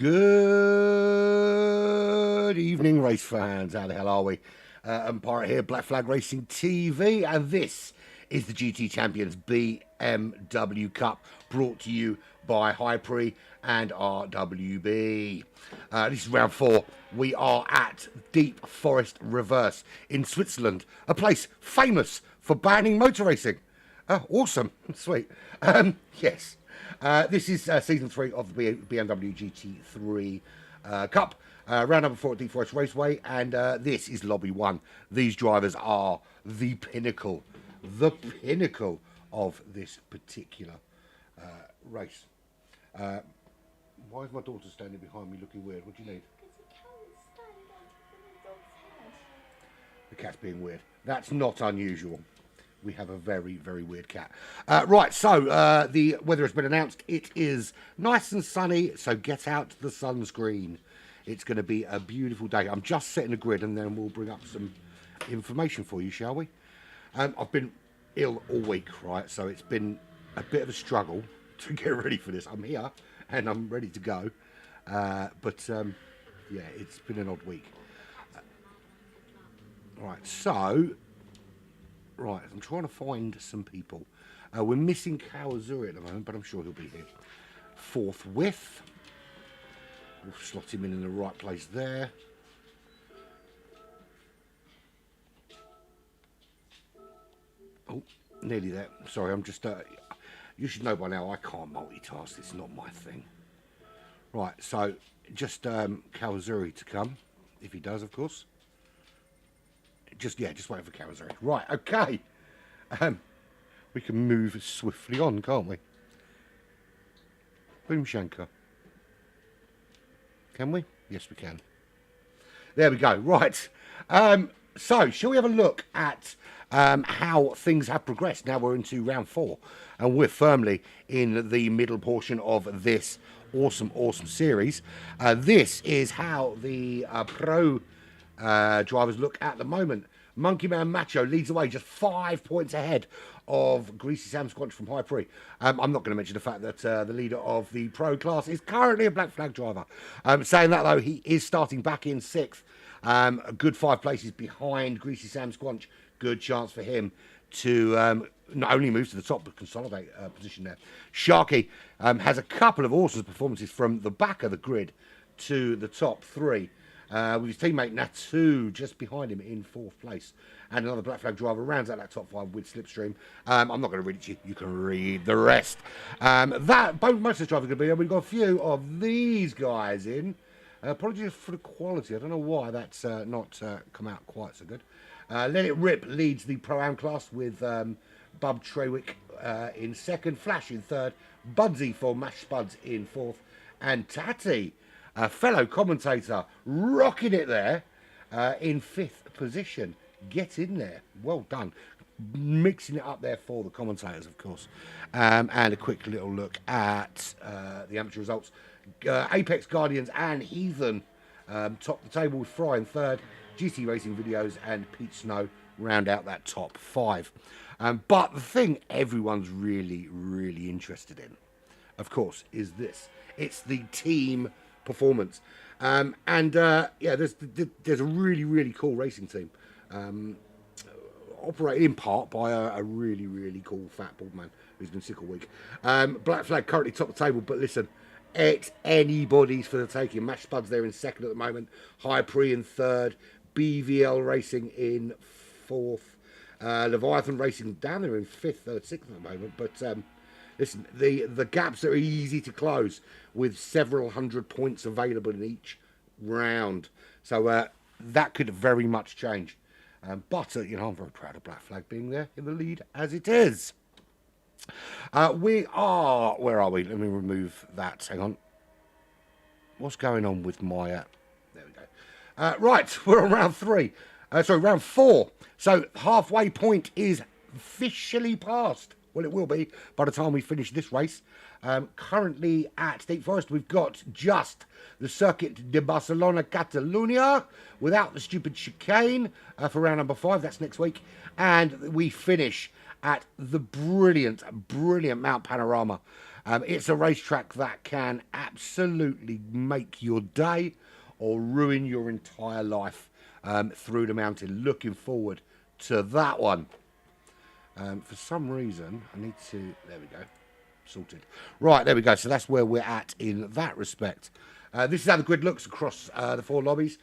Good evening, race fans. How the hell are we? I'm Pirate here, Black Flag Racing TV, and this is the GT Champions BMW Cup, brought to you by HyPrix and RWB. This is round 4. We are at Deep Forest Reverse in Switzerland, a place famous for banning motor racing. Awesome, sweet. Yes. This is season 3 of the BMW GT3 Cup, round number 4 at Deep Forest Raceway, and this is Lobby 1. These drivers are the pinnacle of this particular race. Why is my daughter standing behind me looking weird? What do you need? The cat's being weird. That's not unusual. We have a very, very weird cat. Right, so the weather has been announced. It is nice and sunny, so get out the sunscreen. It's going to be a beautiful day. I'm just setting a grid, and then we'll bring up some information for you, shall we? I've been ill all week, right? So it's been a bit of a struggle to get ready for this. I'm here, and I'm ready to go. Yeah, it's been an odd week. Right, so... Right, I'm trying to find some people. We're missing Kawazuri at the moment, but I'm sure he'll be here forthwith. We'll slot him in the right place there. Oh, nearly there. Sorry, I'm just... you should know by now, I can't multitask. It's not my thing. Right, so just Kawazuri to come, if he does, of course. Just wait for Kawazuri. Right, okay. We can move swiftly on, can't we? Boom Shankar. Can we? Yes, we can. There we go. Right. So, shall we have a look at how things have progressed? Now we're into round 4, and we're firmly in the middle portion of this awesome series. This is how the pro drivers look at the moment. Monkey Man Macho leads away just 5 points ahead of Greasy Sam Squanch from HyPrix. I'm not going to mention the fact that the leader of the pro class is currently a Black Flag driver. Saying that, though, he is starting back in 6th. A good 5 places behind Greasy Sam Squanch. Good chance for him to not only move to the top, but consolidate position there. Sharky has a couple of awesome performances from the back of the grid to the top 3. With his teammate Natu just behind him in 4th place. And another Black Flag driver rounds out that top 5 with Slipstream. I'm not going to read it to you. You can read the rest. Most of the drivers are going to be there. We've got a few of these guys in. Apologies for the quality. I don't know why that's not come out quite so good. Let It Rip leads the Pro-Am class with Bub Trewick in 2nd. Flash in 3rd. Budsy for Mash Spuds in 4th. And Tatty, a fellow commentator, rocking it there in 5th position. Get in there. Well done. Mixing it up there for the commentators, of course. And a quick little look at the amateur results. Apex Guardians and Heathen top the table with Fry in 3rd. GT Racing Videos and Pete Snow round out that top 5. But the thing everyone's really, really interested in, of course, is this. It's the team performance, yeah, there's a really, really cool racing team, operated in part by a really, really cool fat bald man who's been sick all week. Black Flag currently top of the table, but listen, it's anybody's for the taking. Mash Spuds there in 2nd at the moment, HyPrix in 3rd, BVL Racing in 4th, Leviathan Racing down there in 5th, 6th at the moment, but listen, the gaps are easy to close with several hundred points available in each round. So that could very much change. But I'm very proud of Black Flag being there in the lead as it is. Where are we? Let me remove that. Hang on. What's going on with my... there we go. Right, we're on round 3. Round 4. So halfway point is officially passed. Well, it will be by the time we finish this race. Currently at Deep Forest, we've got just the Circuit de Barcelona Catalunya without the stupid chicane for round number 5. That's next week. And we finish at the brilliant Mount Panorama It's a racetrack that can absolutely make your day or ruin your entire life through the mountain. Looking forward to that one. For some reason, I need to... There we go. Sorted. Right, there we go. So that's where we're at in that respect. This is how the grid looks across the 4 lobbies.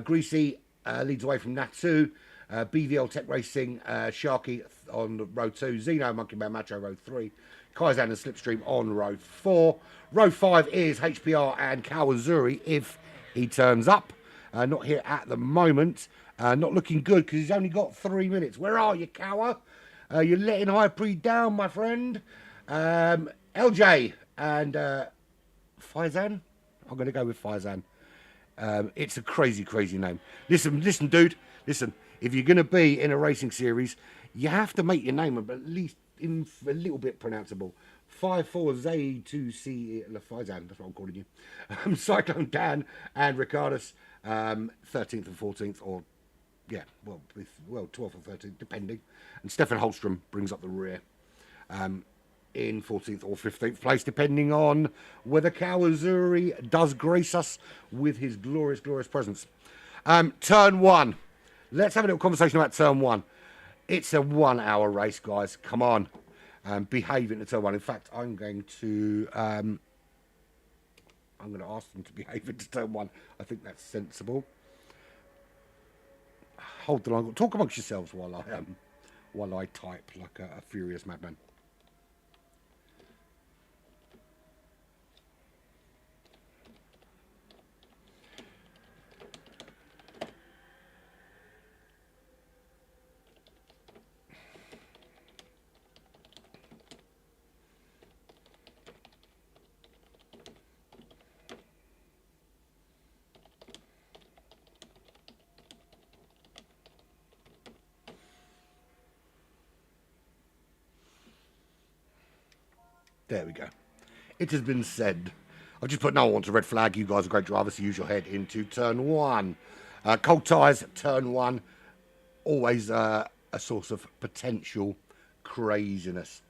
Greasy leads away from Natu. BVL Tech Racing, Sharky on row 2. Zeno, Monkey Man Macho, row 3. Kaizen and Slipstream on row 4. Row 5 is HPR and Kawazuri if he turns up. Not here at the moment. Not looking good because he's only got 3 minutes. Where are you, Kawa? You're letting HyPrix down, my friend. LJ and Faizan. I'm going to go with Faizan. It's a crazy, crazy name. Listen, dude. Listen, if you're going to be in a racing series, you have to make your name at least a little bit pronounceable. 54Z2C Faizan. That's what I'm calling you. Cyclone Dan and Ricardus, 13th and 14th, or yeah, well, 12th or 13th, depending. And Stefan Holstrom brings up the rear. In 14th or 15th place, depending on whether Kawazuri does grace us with his glorious, glorious presence. Turn 1. Let's have a little conversation about turn 1. It's a 1 hour race, guys. Come on. Behave into turn 1. In fact, I'm going to ask them to behave into turn 1. I think that's sensible. Hold the line. Talk amongst yourselves while I type like a furious madman. There we go. It has been said. I've just put no one wants a red flag. You guys are great drivers, so use your head into turn 1. Cold tyres, turn 1. Always a source of potential craziness.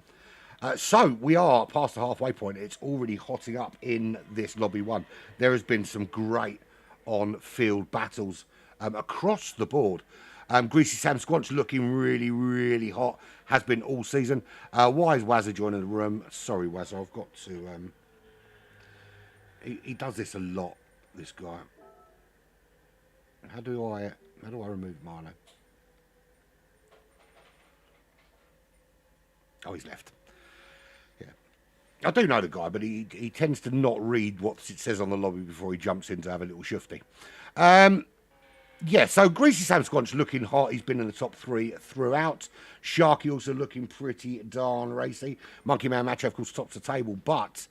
So we are past the halfway point. It's already hotting up in this lobby 1. There has been some great on-field battles across the board. Greasy Sam Squanch looking really, really hot. Has been all season. Why is Wazza joining the room? Sorry, Wazza, I've got to... He does this a lot, this guy. How do I remove Marno? Oh, he's left. Yeah. I do know the guy, but he tends to not read what it says on the lobby before he jumps in to have a little shifty. Yeah, so Greasy Sam Squanch looking hot. He's been in the top 3 throughout. Sharky also looking pretty darn racy. Monkey Man Macho, of course, tops the table. But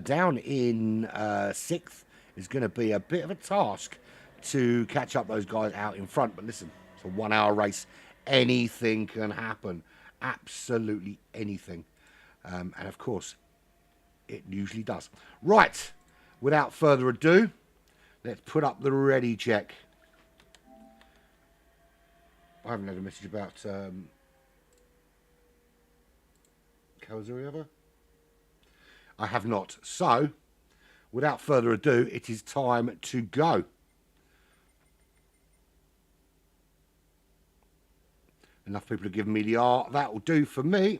down in 6th is going to be a bit of a task to catch up those guys out in front. But listen, it's a 1 hour race. Anything can happen. Absolutely anything. And, of course, it usually does. Right, without further ado, let's put up the ready check. I haven't had a message about Kawazuri ever. I have not. So, without further ado, it is time to go. Enough people have given me the R. That will do for me.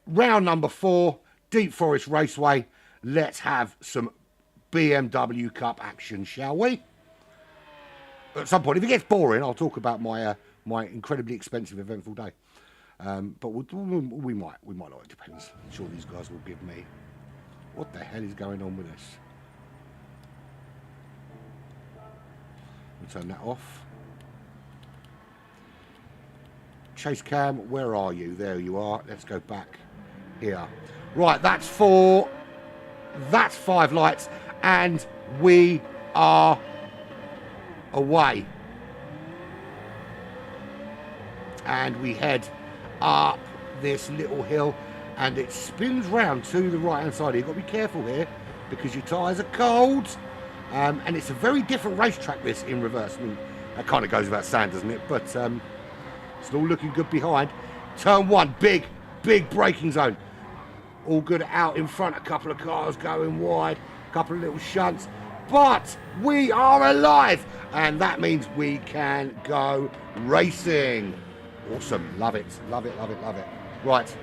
Round number 4, Deep Forest Raceway. Let's have some BMW Cup action, shall we? At some point, if it gets boring, I'll talk about my my incredibly expensive, eventful day. But we might not. It depends. I'm sure these guys will give me. What the hell is going on with this? We'll turn that off. Chase cam, where are you? There you are. Let's go back here. Right, that's 4. That's 5 lights, and we are away. And we head up this little hill, and it spins round to the right hand side. You've got to be careful here because your tyres are cold, and it's a very different racetrack this in reverse. I mean, that kind of goes without saying, doesn't it? But it's all looking good behind. Turn 1, big braking zone. all good out in front. A couple of cars going wide, a couple of little shunts. But we are alive, and that means we can go racing. Awesome. Love it. Love it, love it, love it. Right.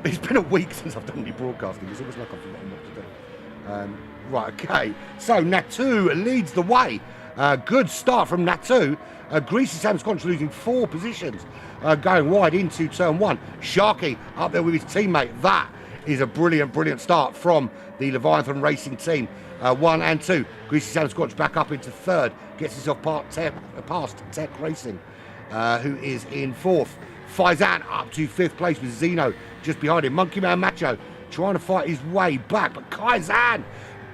It's been a week since I've done any broadcasting. It's almost like I've forgotten what to do. Right, okay. So Natu leads the way. Good start from Natu. Greasy Sam Squanch losing 4 positions, going wide into turn 1. Sharky up there with his teammate. That is a brilliant, brilliant start from the Leviathan Racing team. 1 and 2. Greasy Sam Squanch back up into 3rd. Gets himself past Tech Racing, who is in 4th. Faizan up to 5th place with Zeno just behind him. Monkey Man Macho trying to fight his way back, but Kaizan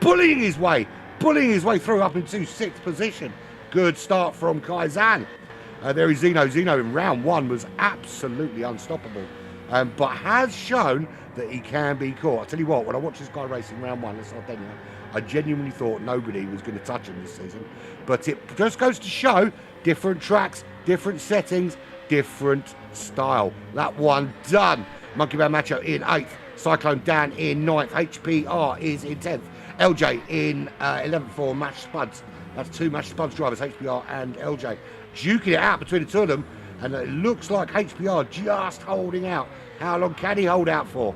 bullying his way through up into 6th position. Good start from Kaizan. There is Zeno. Zeno in round 1 was absolutely unstoppable, but has shown that he can be caught. I tell you what, when I watched this guy racing round 1 in Sardinia, I genuinely thought nobody was going to touch him this season. But it just goes to show different tracks, different settings, different style. That one done. Monkey Man Macho in 8th. Cyclone Dan in 9th. HPR is in 10th. LJ in 11th for Mash Spuds. That's 2 Mash Spuds drivers, HPR and LJ. Duking it out between the 2 of them. And it looks like HPR just holding out. How long can he hold out for?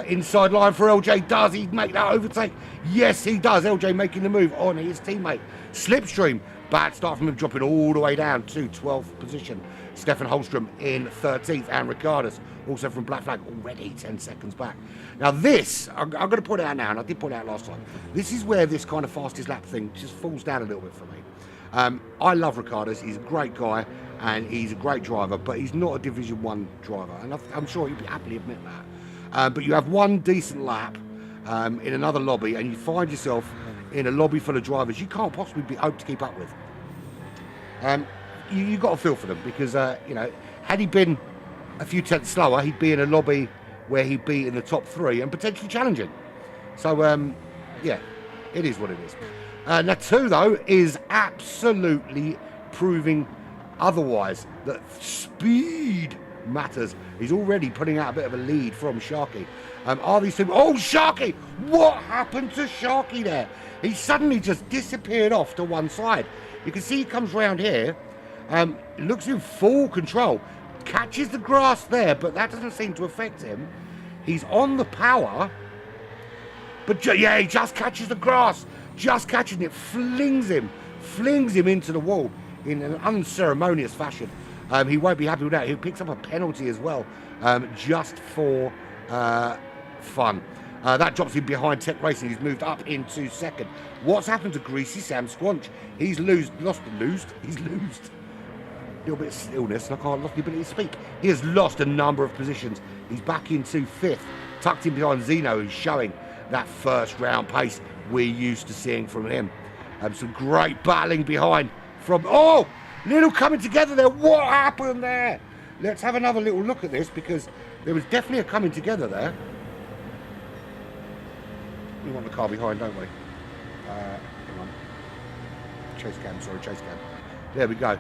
Inside line for LJ. Does he make that overtake? Yes, he does. LJ making the move on his teammate. Slipstream. Bad start from him, dropping all the way down to 12th position. Stefan Holstrom in 13th, and Ricardus also from Black Flag already 10 seconds back. Now this, I'm going to point it out now, and I did point it out last time. This is where this kind of fastest lap thing just falls down a little bit for me. I love Ricardus. He's a great guy, and he's a great driver, but he's not a Division 1 driver, and I'm sure he'd happily admit that. But you have one decent lap in another lobby, and you find yourself in a lobby full of drivers you can't possibly hope to keep up with. You got to feel for them because, you know, had he been a few tenths slower, he'd be in a lobby where he'd be in the top 3 and potentially challenging. So, yeah, it is what it is. Natu, though, is absolutely proving otherwise, that speed matters. He's already putting out a bit of a lead from Sharky. Are these two... Oh, Sharky! What happened to Sharky there? He suddenly just disappeared off to one side. You can see he comes round here, looks in full control, catches the grass there, but that doesn't seem to affect him. He's on the power, but yeah, he just catches the grass, just catching it, flings him into the wall in an unceremonious fashion. He won't be happy with that. He picks up a penalty as well, just for fun. That drops him behind Tech Racing. He's moved up into 2nd. What's happened to Greasy Sam Squanch? He's lost. A little bit of illness, and I can't lost the ability to speak. He has lost a number of positions. He's back into 5th, tucked in behind Zeno, who's showing that first round pace we're used to seeing from him. Some great battling behind from... Oh! Little coming together there. What happened there? Let's have another little look at this, because there was definitely a coming together there. We want the car behind, don't we? Hang on. Chase cam. There we go.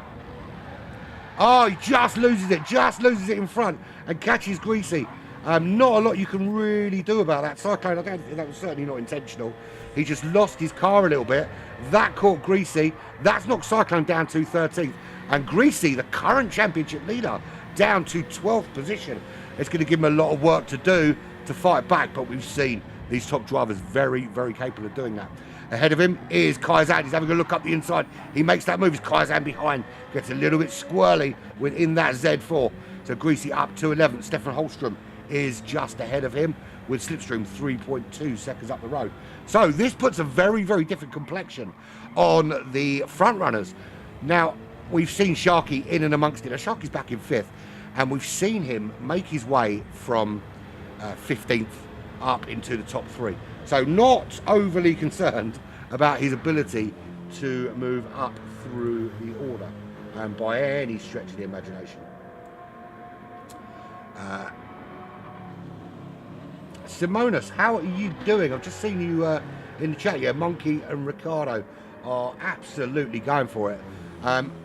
Oh, he just loses it in front and catches Greasy. Not a lot you can really do about that. Cyclone, I don't think that was certainly not intentional. He just lost his car a little bit. That caught Greasy. That's knocked Cyclone down to 13th. And Greasy, the current championship leader, down to 12th position. It's going to give him a lot of work to do to fight back, but we've seen these top drivers very, very capable of doing that. Ahead of him is Kaizan. He's having a look up the inside. He makes that move. It's Kaizan behind. Gets a little bit squirrely within that Z4. So Greasy up to 11th. Stefan Holstrom is just ahead of him with Slipstream 3.2 seconds up the road. So this puts a very, very different complexion on the front runners. Now, we've seen Sharky in and amongst it. Now, Sharky's back in 5th, and we've seen him make his way from 15th up into the top 3. So not overly concerned about his ability to move up through the order by any stretch of the imagination. Simonas, how are you doing? I've just seen you in the chat. Yeah, Monkey and Ricardo are absolutely going for it.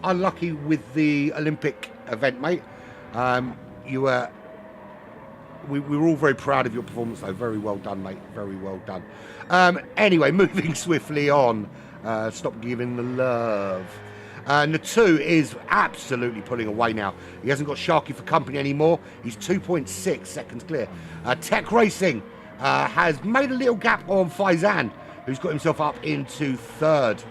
Unlucky with the Olympic event, mate. You were we were all very proud of your performance, though. Very well done, mate. Very well done. Anyway, moving swiftly on. Stop giving the love. Natu is absolutely pulling away now. He hasn't got Sharky for company anymore. He's 2.6 seconds clear. Tech Racing has made a little gap on Faizan, who's got himself up into third.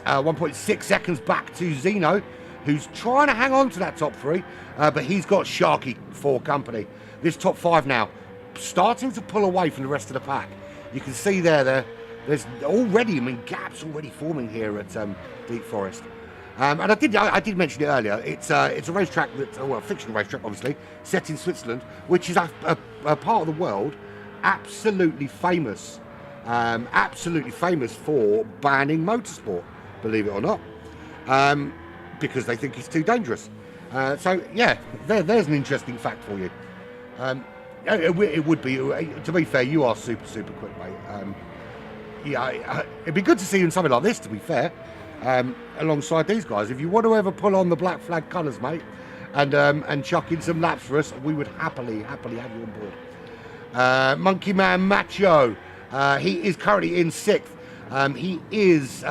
1.6 seconds back to Zeno, who's trying to hang on to that top three, but he's got Sharky for company. This top five now starting to pull away from the rest of the pack. You can see there's already, I mean, gaps already forming here at Deep Forest. And I did mention it earlier. It's a racetrack that, well, a fictional racetrack, obviously, set in Switzerland, which is a part of the world absolutely famous for banning motorsport, believe it or not, because they think it's too dangerous. So yeah, there's an interesting fact for you. It would be, to be fair, you are super quick, mate. Yeah, it'd be good to see you in something like this, to be fair, alongside these guys. If you want to ever pull on the black flag colours, mate, and chuck in some laps for us, we would happily have you on board. Monkey Man Macho, he is currently in 6th. He is,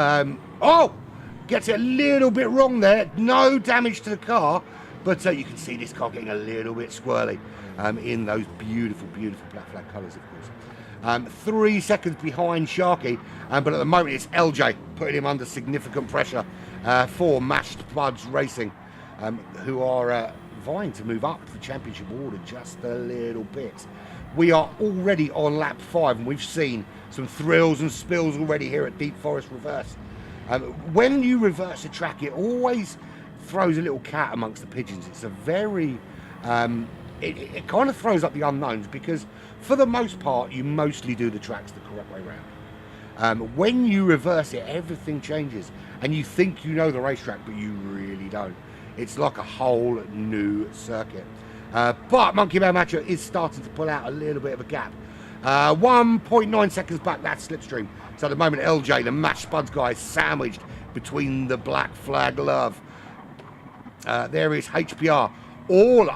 gets it a little bit wrong there. No damage to the car, but you can see this car getting a little bit squirrely in those beautiful black flag colours, of course. 3 seconds behind Sharky, but at the moment it's LJ putting him under significant pressure for Mashed Buds Racing, who are vying to move up the championship order just a little bit. We are already on lap 5, and we've seen some thrills and spills already here at Deep Forest Reverse. When you reverse a track, it always throws a little cat amongst the pigeons. It's a very it kind of throws up the unknowns, because for the most part you mostly do the tracks the correct way round. When you reverse it, everything changes, and you think you know the racetrack, but you really don't. It's like a whole new circuit. But Monkey Man Macho is starting to pull out a little bit of a gap. 1.9 seconds back, that's slipstream. So at the moment, LJ, the Mash Spuds guy, is sandwiched between the black flag love. There is HPR all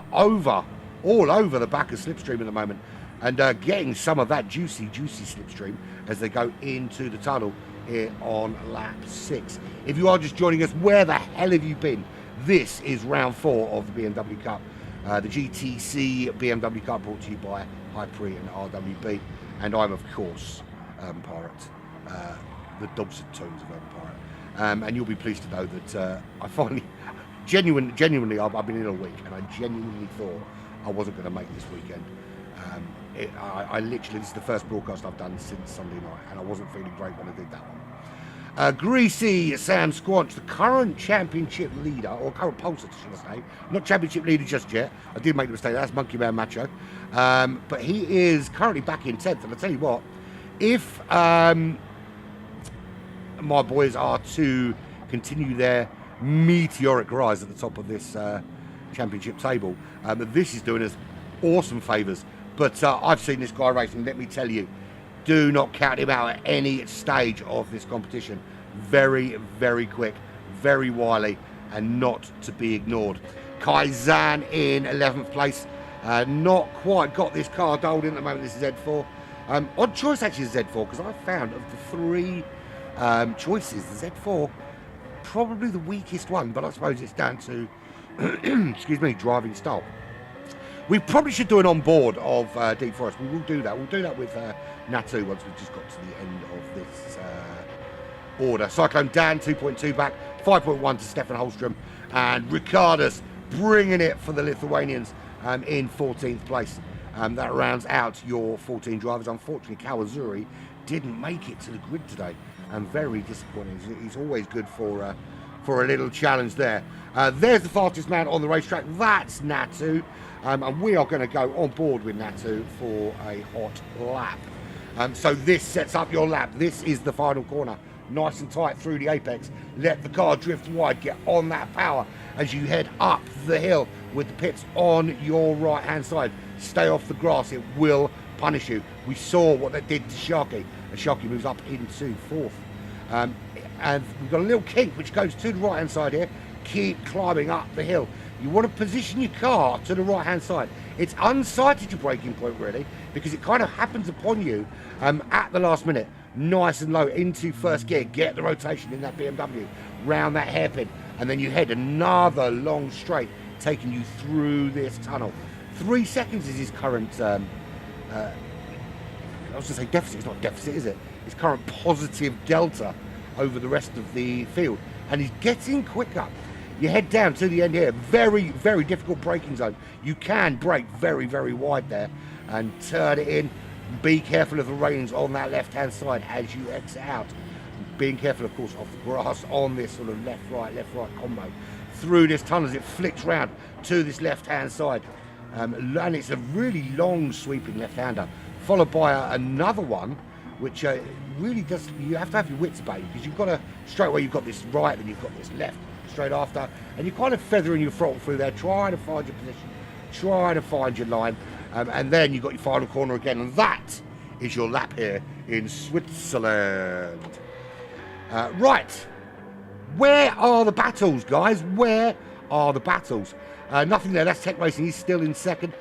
over the back of slipstream at the moment, and getting some of that juicy slipstream as they go into the tunnel here on lap 6. If you are just joining us, where the hell have you been? This is round 4 of the BMW Cup, the GTC BMW Cup, brought to you by HyPrix and RWB, and I'm of course Pirate, the dubs and tones of Pirate, and you'll be pleased to know that I finally, genuinely, I've been in a week, and I genuinely thought I wasn't going to make this weekend. I literally, this is the first broadcast I've done since Sunday night, and I wasn't feeling great when I did that one. Greasy Sam Squanch, the current championship leader, or current pollster, should I say, not championship leader just yet. I did make the mistake, that's Monkey Man Macho. But he is currently back in 10th, and I tell you what, if my boys are to continue their meteoric rise at the top of this championship table, this is doing us awesome favours. But I've seen this guy racing, let me tell you, do not count him out at any stage of this competition. Very quick, very wily, and not to be ignored. Kaizan in 11th place, not quite got this car doled in at the moment. This is Z4. Odd choice actually is Z4, because I found of the 3 choices, the Z4 probably the weakest one, but I suppose it's down to excuse me, driving style. We probably should do an on-board of Deep Forest. We will do that. We'll do that with Natu once we've just got to the end of this order. Cyclone Dan, 2.2 back, 5.1 to Stefan Holstrom, and Ricardus bringing it for the Lithuanians in 14th place. That rounds out your 14 drivers. Unfortunately, Kawazuri didn't make it to the grid today. I'm very disappointed. He's always good for a little challenge there. There's the fastest man on the racetrack. That's Natu. And we are going to go on board with Natu for a hot lap. So this sets up your lap. This is the final corner. Nice and tight through the apex. Let the car drift wide. Get on that power as you head up the hill with the pits on your right hand side. Stay off the grass. It will punish you. We saw what they did to Sharky. And Sharky moves up into 4th. And we've got a little kink which goes to the right hand side here. Keep climbing up the hill. You want to position your car to the right hand side. It's unsighted your braking point really, because it kind of happens upon you at the last minute. Nice and low into first gear, get the rotation in that BMW, round that hairpin, and then you head another long straight, taking you through this tunnel. 3 seconds is his current, I was going to say deficit, it's not deficit, is it? His current positive delta over the rest of the field, and he's getting quicker. You head down to the end here, very, very difficult braking zone. You can brake very, very wide there and turn it in. Be careful of the reins on that left-hand side as you exit out. Being careful, of course, of the grass on this sort of left-right combo. Through this tunnel as it flicks round to this left-hand side. And it's a really long sweeping left-hander, followed by another one, which really does, you have to have your wits about you, because you've got to, straight away you've got this right, then you've got this left, straight after, and you're kind of feathering your throttle through there, trying to find your position, trying to find your line, and then you've got your final corner again, and that is your lap here in Switzerland. Right, where are the battles, guys? Where are the battles? Nothing there, that's Tech Racing, he's still in second.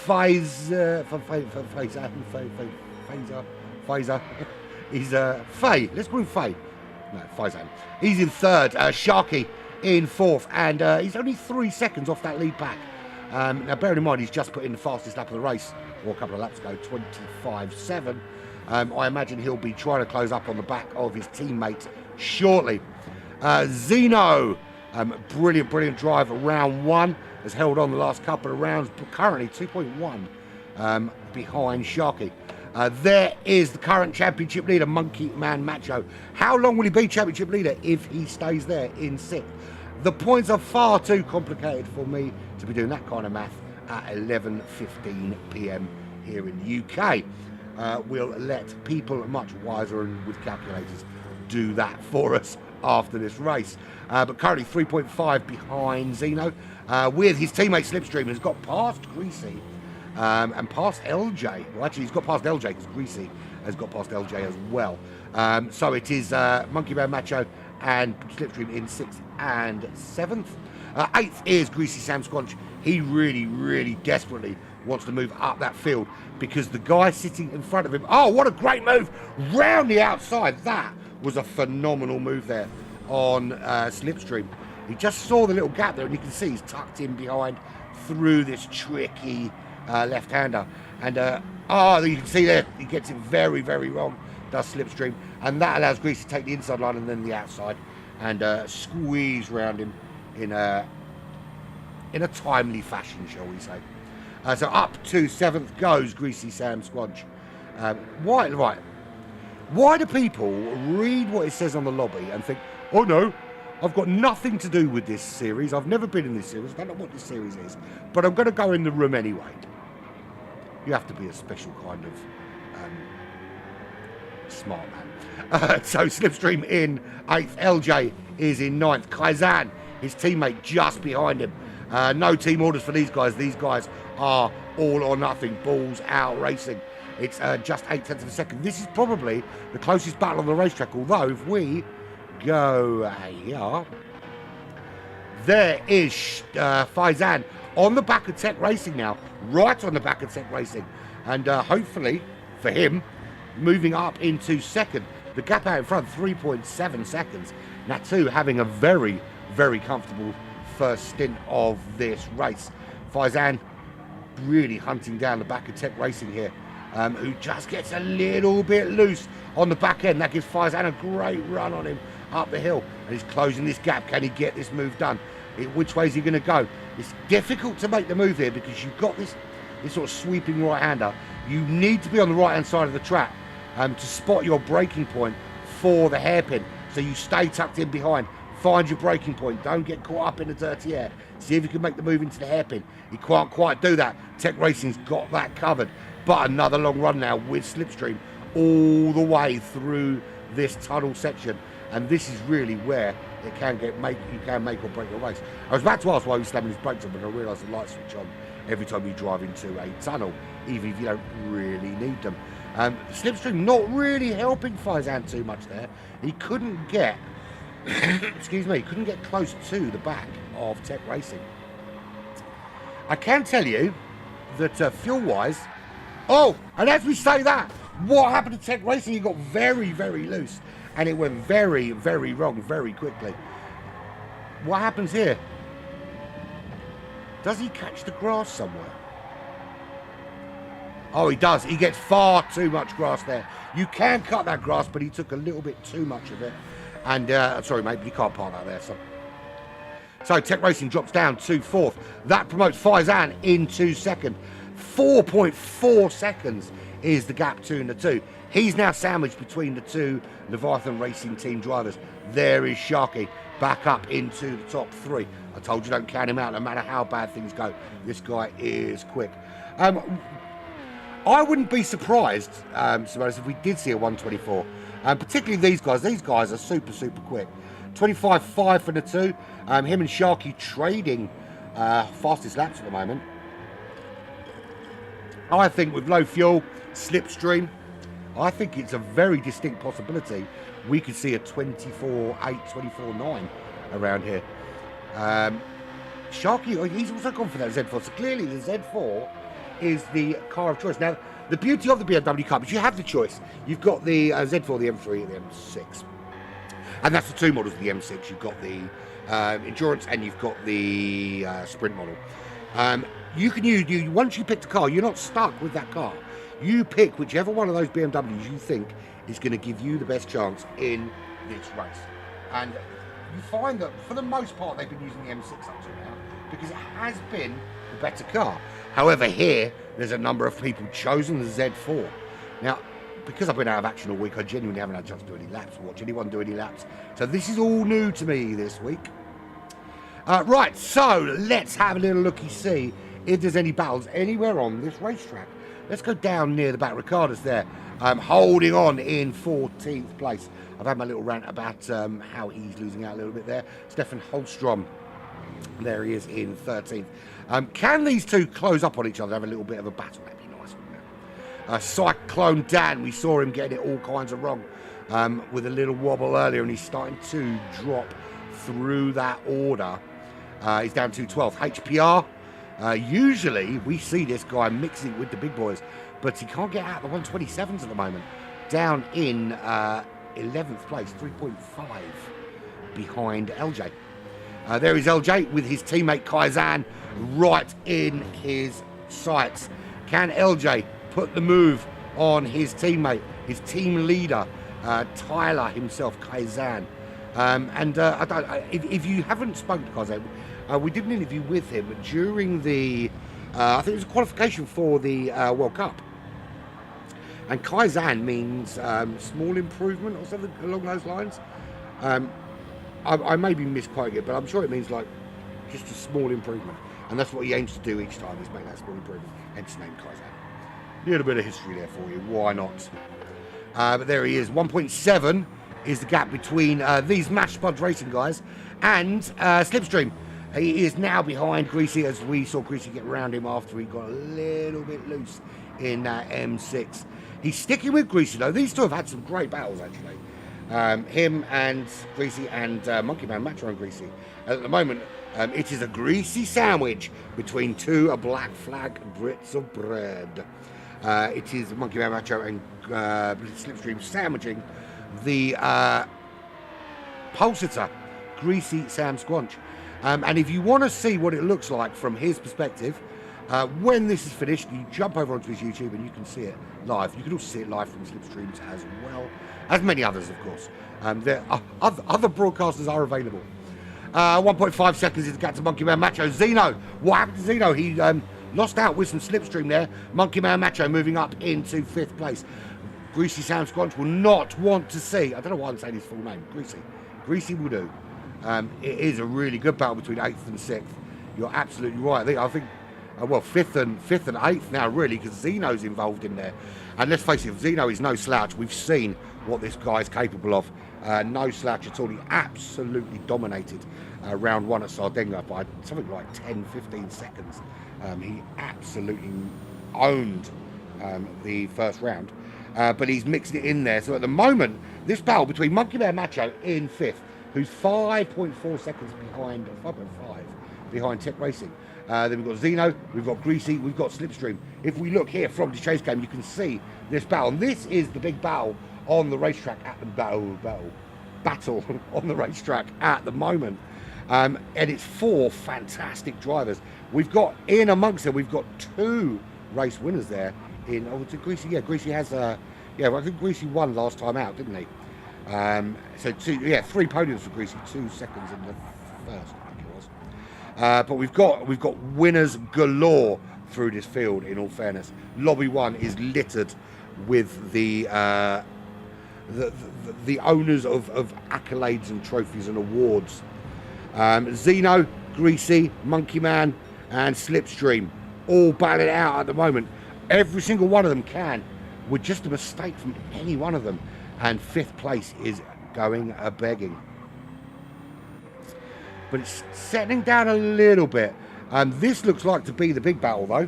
Phaser, he's Faye, let's call him Faye. No, Faizan. He's in third, Sharky in fourth, and he's only 3 seconds off that lead pack. Now, bearing in mind, he's just put in the fastest lap of the race, or a couple of laps ago, 25.7. I imagine he'll be trying to close up on the back of his teammate shortly. Zeno, brilliant drive at round one, has held on the last couple of rounds, but currently 2.1 behind Sharky. There is the current championship leader, Monkey Man Macho. How long will he be championship leader if he stays there in sixth? The points are far too complicated for me to be doing that kind of math at 11:15 p.m. here in the UK. We'll let people much wiser and with calculators do that for us after this race. But currently 3.5 behind Zeno, with his teammate Slipstream, has got past Greasy. And past LJ. Well, actually, he's got past LJ because Greasy has got past LJ as well. So it is Monkey Man Macho and Slipstream in 6th and 7th. 8th is Greasy Sam Squanch. He really, really desperately wants to move up that field because the guy sitting in front of him, oh, what a great move round the outside. That was a phenomenal move there on Slipstream. He just saw the little gap there, and you can see he's tucked in behind through this tricky left-hander, and you can see there he gets it very, very wrong, does Slipstream, and that allows Greasy to take the inside line and then the outside and squeeze round him in a timely fashion, shall we say. So up to 7th goes Greasy Sam Squanch. Why do people read what it says on the lobby and think, oh no, I've got nothing to do with this series, I've never been in this series, I don't know what this series is, but I'm going to go in the room anyway. You have to be a special kind of smart man. So Slipstream in 8th, LJ is in 9th, Kaizan, his teammate, just behind him. No team orders for these guys. These guys are all or nothing, balls out racing. It's just 8/10 of a second. This is probably the closest battle on the racetrack, although if we go here, there is Faizan on the back of Tech Racing now, right on the back of Tech Racing, and hopefully for him moving up into second. The gap out in front, 3.7 seconds. Natu having a very, very comfortable first stint of this race. Faizan really hunting down the back of Tech Racing here, who just gets a little bit loose on the back end. That gives Faizan a great run on him up the hill, and he's closing this gap. Can he get this move done? Which way is he going to go? It's difficult to make the move here because you've got this sort of sweeping right-hander. You need to be on the right-hand side of the track to spot your braking point for the hairpin. So you stay tucked in behind, find your braking point, don't get caught up in the dirty air. See if you can make the move into the hairpin. He can't quite do that. Tech Racing's got that covered. But another long run now with Slipstream all the way through this tunnel section. And this is really where it can you can make or break your race. I was about to ask why he was slamming his brakes on, but I realised the lights switch on every time you drive into a tunnel, even if you don't really need them. Slipstream not really helping Faizan too much there. He couldn't get, excuse me, couldn't get close to the back of Tech Racing. I can tell you that fuel-wise... Oh, and as we say that, what happened to Tech Racing? He got very, very loose. And it went very, very wrong very quickly. What happens here? Does he catch the grass somewhere? Oh, he does. He gets far too much grass there. You can cut that grass, but he took a little bit too much of it. And, sorry, mate, but you can't park that there. So Tech Racing drops down to 4th. That promotes Faizan into 2nd. 4.4 seconds is the gap between the two. He's now sandwiched between the two Leviathan Racing team drivers. There is Sharky back up into the top 3. I told you don't count him out no matter how bad things go. This guy is quick. I wouldn't be surprised, Simonis, if we did see a 124. Particularly these guys. These guys are super, super quick. 25.5 for the two. Him and Sharky trading fastest laps at the moment. I think with low fuel, slipstream, I think it's a very distinct possibility we could see a 24.8, 24.9 around here. Sharky, he's also gone for that Z4. So clearly the Z4 is the car of choice. Now, the beauty of the BMW car is you have the choice. You've got the Z4, the M3, and the M6. And that's the two models of the M6. You've got the Endurance and you've got the Sprint model. You can use, once you pick the car, you're not stuck with that car. You pick whichever one of those BMWs you think is going to give you the best chance in this race. And you find that for the most part they've been using the M6 up to now because it has been the better car. However, here there's a number of people chosen the Z4. Now, because I've been out of action all week, I genuinely haven't had a chance to do any laps or watch anyone do any laps. So this is all new to me this week. Right, so let's have a little looky-see if there's any battles anywhere on this racetrack. Let's go down near the back. Ricardo's there, holding on in 14th place. I've had my little rant about how he's losing out a little bit there. Stefan Holstrom, there he is in 13th. Can these two close up on each other, have a little bit of a battle? That'd be nice, wouldn't it? Cyclone Dan, we saw him getting it all kinds of wrong with a little wobble earlier, and he's starting to drop through that order. He's down to 12th. HPR, usually we see this guy mixing with the big boys, but he can't get out the 127s at the moment. Down in 11th place, 3.5 behind LJ. There is LJ with his teammate Kaizan right in his sights. Can LJ put the move on his teammate, his team leader, Tyler himself, Kaizan? If you haven't spoken to Kaizan, we did an interview with him during the, I think it was a qualification for the World Cup. And Kaizan means small improvement or something along those lines. I may be misquoting it, but I'm sure it means like just a small improvement. And that's what he aims to do each time, is make that small improvement. Hence the name Kaizan. A little bit of history there for you, why not? But there he is, 1.7 is the gap between these Mash Spuds Racing guys and Slipstream. He is now behind Greasy, as we saw Greasy get around him after he got a little bit loose in that M6. He's sticking with Greasy though. These two have had some great battles actually. Him and Greasy and Monkey Man Macho and Greasy. At the moment, it is a greasy sandwich between two black flag Brits of bread. It is Monkey Man Macho and Slipstream sandwiching the Pulsar Greasy Sam Squanch. And if you want to see what it looks like from his perspective, when this is finished, you jump over onto his YouTube and you can see it live. You can also see it live from Slipstreams as well, as many others, of course. There are other broadcasters are available. 1.5 seconds is the gap to Monkey Man Macho. Zeno, what happened to Zeno? He lost out with some Slipstream there. Monkey Man Macho moving up into 5th place. Greasy Sam Squanch will not want to see, I don't know why I'm saying his full name, Greasy. Greasy will do. It is a really good battle between 8th and 6th. You're absolutely right. I think well, 5th and 8th now, really, because Zeno's involved in there. And let's face it, Zeno is no slouch. We've seen what this guy's capable of. No slouch at all. He absolutely dominated round 1 at Sardinia by something like 10-15 seconds. He absolutely owned the first round. But he's mixed it in there. So at the moment, this battle between Monkey Man Macho in 5th, who's 5.4 seconds behind, 5.5 behind Tech Racing. Then we've got Zeno, we've got Greasy, we've got Slipstream. If we look here from the chase cam, you can see this battle. And this is the big battle on the racetrack at the battle on the racetrack at the moment. And it's 4 fantastic drivers. We've got in amongst them, we've got 2 race winners there. Greasy, yeah, Greasy has well, I think Greasy won last time out, didn't he? So 3 podiums for Greasy, 2 seconds in the first, I think it was. But we've got winners galore through this field. In all fairness, Lobby 1 is littered with the owners of accolades and trophies and awards. Zeno, Greasy, Monkey Man, and Slipstream all battle it out at the moment. Every single one of them can, with just a mistake from any one of them, and 5th place is going a begging. But it's settling down a little bit. This looks like to be the big battle, though.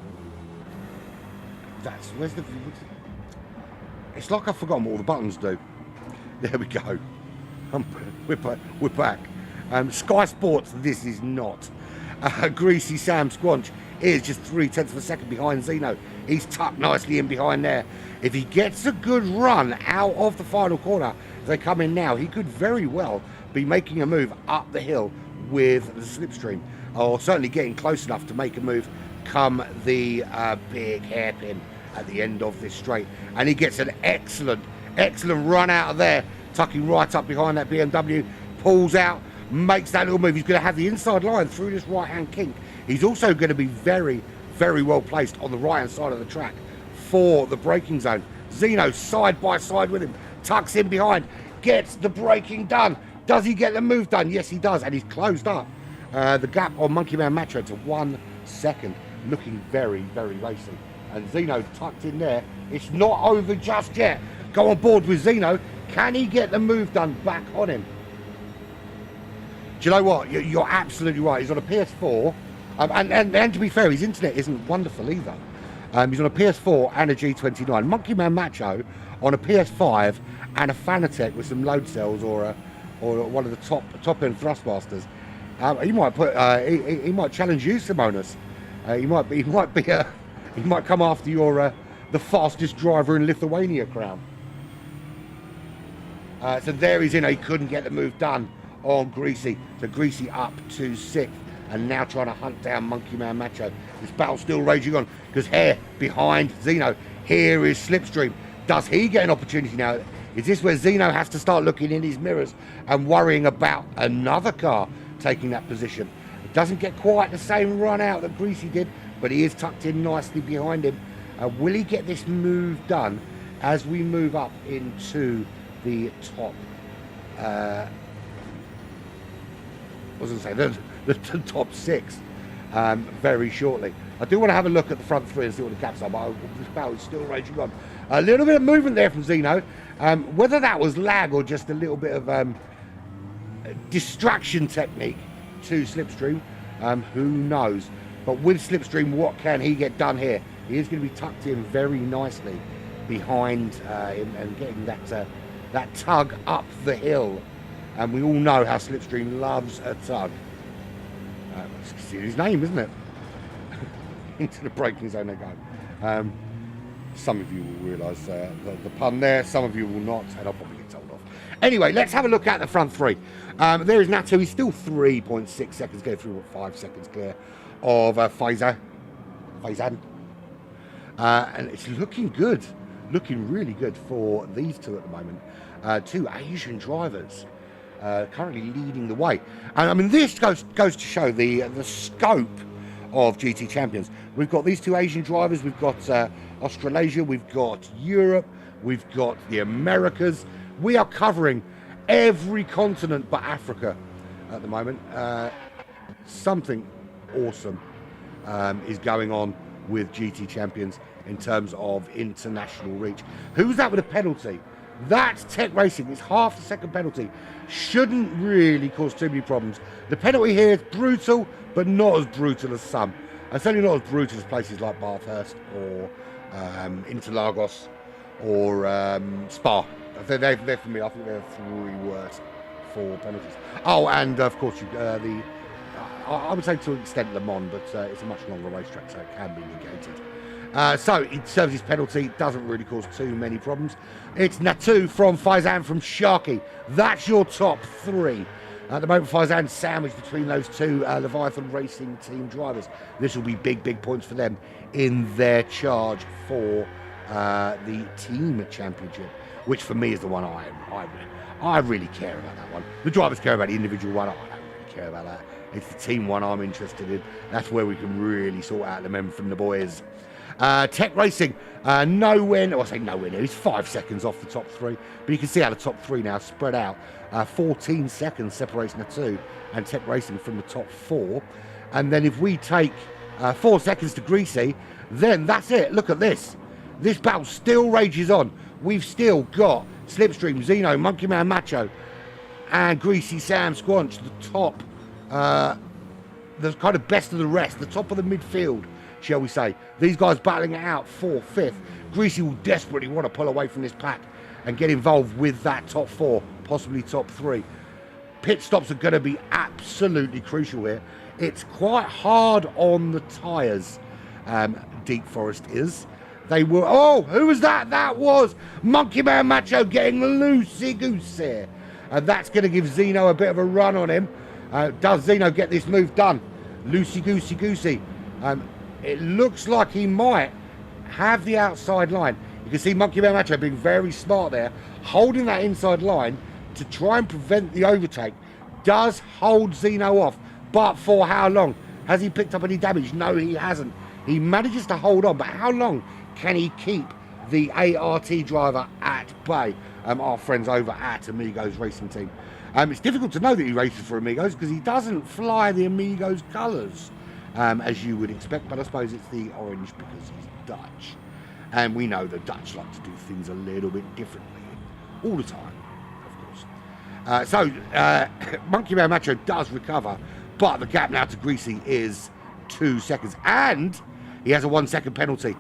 Where's the? It's like I've forgotten what all the buttons do. There we go. We're back. Sky Sports, this is not. Greasy Sam Squanch is just 0.3 of a second behind Zeno. He's tucked nicely in behind there. If he gets a good run out of the final corner as they come in now, he could very well be making a move up the hill with the Slipstream, or certainly getting close enough to make a move come the big hairpin at the end of this straight. And he gets an excellent run out of there, tucking right up behind that BMW, pulls out, makes that little move. He's going to have the inside line through this right-hand kink. He's also going to be very, very well placed on the right-hand side of the track for the braking zone. Zeno side by side with him, tucks in behind, gets the braking done. Does he get the move done? Yes, he does, and he's closed up the gap on Monkey Man Macho to 1 second, looking very, very racy. And Zeno tucked in there. It's not over just yet. Go on board with Zeno. Can he get the move done back on him? Do you know what? You're absolutely right. He's on a PS4, and to be fair, his internet isn't wonderful either. He's on a PS4 and a G29. Monkey Man Macho on a PS5 and a Fanatec with some load cells or one of the top end thrustmasters. He might put he might challenge you, Simonis. He might come after your the fastest driver in Lithuania crown. So there he's in. He couldn't get the move done on Greasy. So Greasy up to 6th, and now trying to hunt down Monkey Man Macho. This battle's still raging on because here behind Zeno, here is Slipstream. Does he get an opportunity now? Is this where Zeno has to start looking in his mirrors and worrying about another car taking that position? It doesn't get quite the same run out that Greasy did, but he is tucked in nicely behind him. Will he get this move done as we move up into the top? The top 6 very shortly. I do want to have a look at the front 3 and see what the gaps are, but this battle is still raging on. A little bit of movement there from Zeno. Whether that was lag or just a little bit of distraction technique to Slipstream, who knows? But with Slipstream, what can he get done here? He is going to be tucked in very nicely behind him and getting that tug up the hill. And we all know how Slipstream loves a tug. It's his name, isn't it? Into the braking zone they go. Some of you will realise the pun there, some of you will not, and I'll probably get told off. Anyway, let's have a look at the front 3. There is Nato. He's still 3.6 seconds clear, 3.5 seconds clear of Faizan. And it's looking good, looking really good for these two at the moment. 2 Asian drivers currently leading the way. And I mean, this goes to show the scope of GT Champions. We've got these 2 Asian drivers, we've got Australasia, we've got Europe, we've got the Americas. We are covering every continent but Africa at the moment. Something awesome is going on with GT Champions in terms of international reach. Who's that with a penalty? That's Tech Racing. It's half a second penalty. Shouldn't really cause too many problems. The penalty here is brutal, but not as brutal as some. And certainly not as brutal as places like Bathurst or Interlagos or Spa. They're for me, I think they're 3 worst for penalties. Oh, and of course, I would say to an extent Le Mans, but it's a much longer racetrack, so it can be negated. So he serves his penalty, doesn't really cause too many problems. It's Natu from Faizan from Sharky. That's your top three. At the moment, Faizan's sandwiched between those two Leviathan Racing team drivers. This will be big points for them in their charge for the team championship, which for me is the one I really care about. That one. The drivers care about the individual one. I don't really care about that. It's the team one I'm interested in. That's where we can really sort out the men from the boys. Tech Racing, nowhere near. He's 5 seconds off the top three, but you can see how the top three now spread out. 14 seconds separates Natu and Tech Racing from the top four. And then if we take 4 seconds to Greasy, then that's it. Look at this. This battle still rages on. We've still got Slipstream, Zeno, Monkey Man Macho, and Greasy Sam Squanch, the top, the kind of best of the rest, the top of the midfield, shall we say. These guys battling it out, 4th, 5th. Greasy will desperately want to pull away from this pack and get involved with that top 4, possibly top 3. Pit stops are going to be absolutely crucial here. It's quite hard on the tyres, Deep Forest is. They were, oh, who was that? That was Monkey Man Macho getting loosey-goosey. And that's going to give Zeno a bit of a run on him. Does Zeno get this move done? Loosey-goosey-goosey. It looks like he might have the outside line. You can see Monkey Man Macho being very smart there, holding that inside line to try and prevent the overtake. Does hold Zeno off, but for how long? Has he picked up any damage? No, he hasn't. He manages to hold on, but how long can he keep the ART driver at bay? Our friends over at Amigos Racing Team. It's difficult to know that he races for Amigos because he doesn't fly the Amigos colours, as you would expect, but I suppose it's the orange because he's Dutch. And we know the Dutch like to do things a little bit differently all the time, of course. Monkey Man Macho does recover, but the gap now to Greasy is 2 seconds. And he has a 1 second penalty.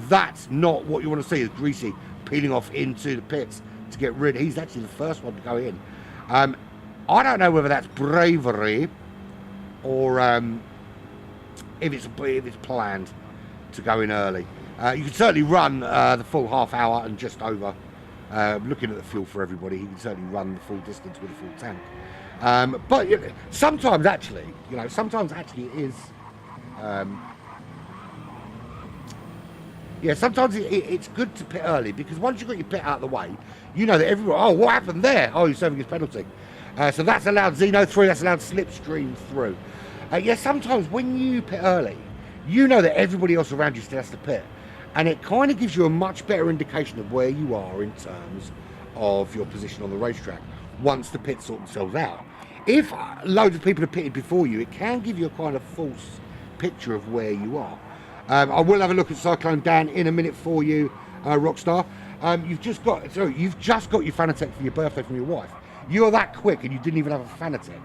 That's not what you want to see, is Greasy peeling off into the pits to get rid. He's actually the first one to go in. I don't know whether that's bravery or if it's planned to go in early. You can certainly run the full half hour and just over. Looking at the fuel for everybody, he can certainly run the full distance with a full tank. But sometimes actually it is. Sometimes it's good to pit early because once you've got your pit out of the way, you know that everyone, oh, what happened there? Oh, he's serving his penalty. So that's allowed Zeno through, that's allowed Slipstream through. Sometimes when you pit early, you know that everybody else around you still has to pit. And it kind of gives you a much better indication of where you are in terms of your position on the racetrack once the pits sort themselves out. If loads of people have pitted before you, it can give you a kind of false picture of where you are. I will have a look at Cyclone Dan in a minute for you, Rockstar. You've just got your Fanatec for your birthday from your wife. You're that quick and you didn't even have a Fanatec.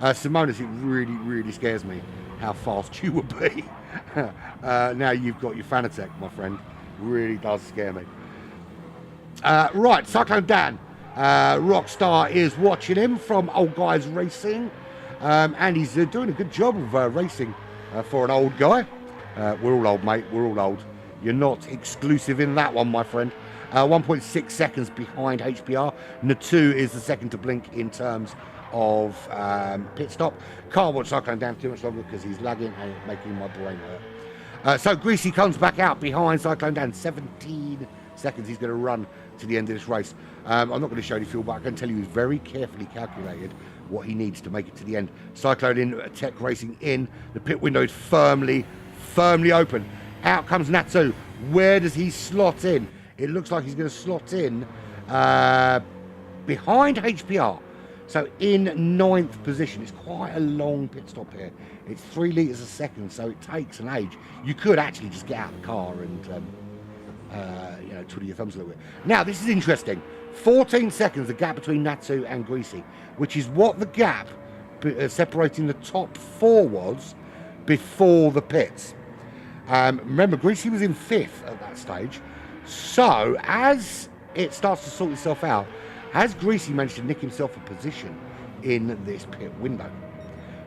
Simonis, it really scares me how fast you would be. Now you've got your Fanatec, my friend. Really does scare me. Right, Cyclone Dan. Rockstar is watching him from Old Guys Racing. And he's doing a good job of racing for an old guy. We're all old, mate. We're all old. You're not exclusive in that one, my friend. 1.6 seconds behind HPR. Natu is the second to blink in terms of pit stop. Can't watch Cyclone down too much longer because he's lagging and making my brain hurt. So Greasy comes back out behind Cyclone Dan. 17 seconds he's going to run to the end of this race. I'm not going to show you fuel, but I can tell you he's very carefully calculated what he needs to make it to the end. Cyclone in, Tech Racing in. The pit window is firmly open. Out comes Natu. Where does he slot in? It looks like he's going to slot in behind HPR. So in 9th position. It's quite a long pit stop here. It's 3 litres a second, so it takes an age. You could actually just get out of the car and twiddle your thumbs a little bit. Now, this is interesting. 14 seconds, the gap between Natu and Greasy, which is what the gap separating the top 4 was before the pits. Remember, Greasy was in 5th at that stage. So, as it starts to sort itself out, has Greasy managed to nick himself a position in this pit window?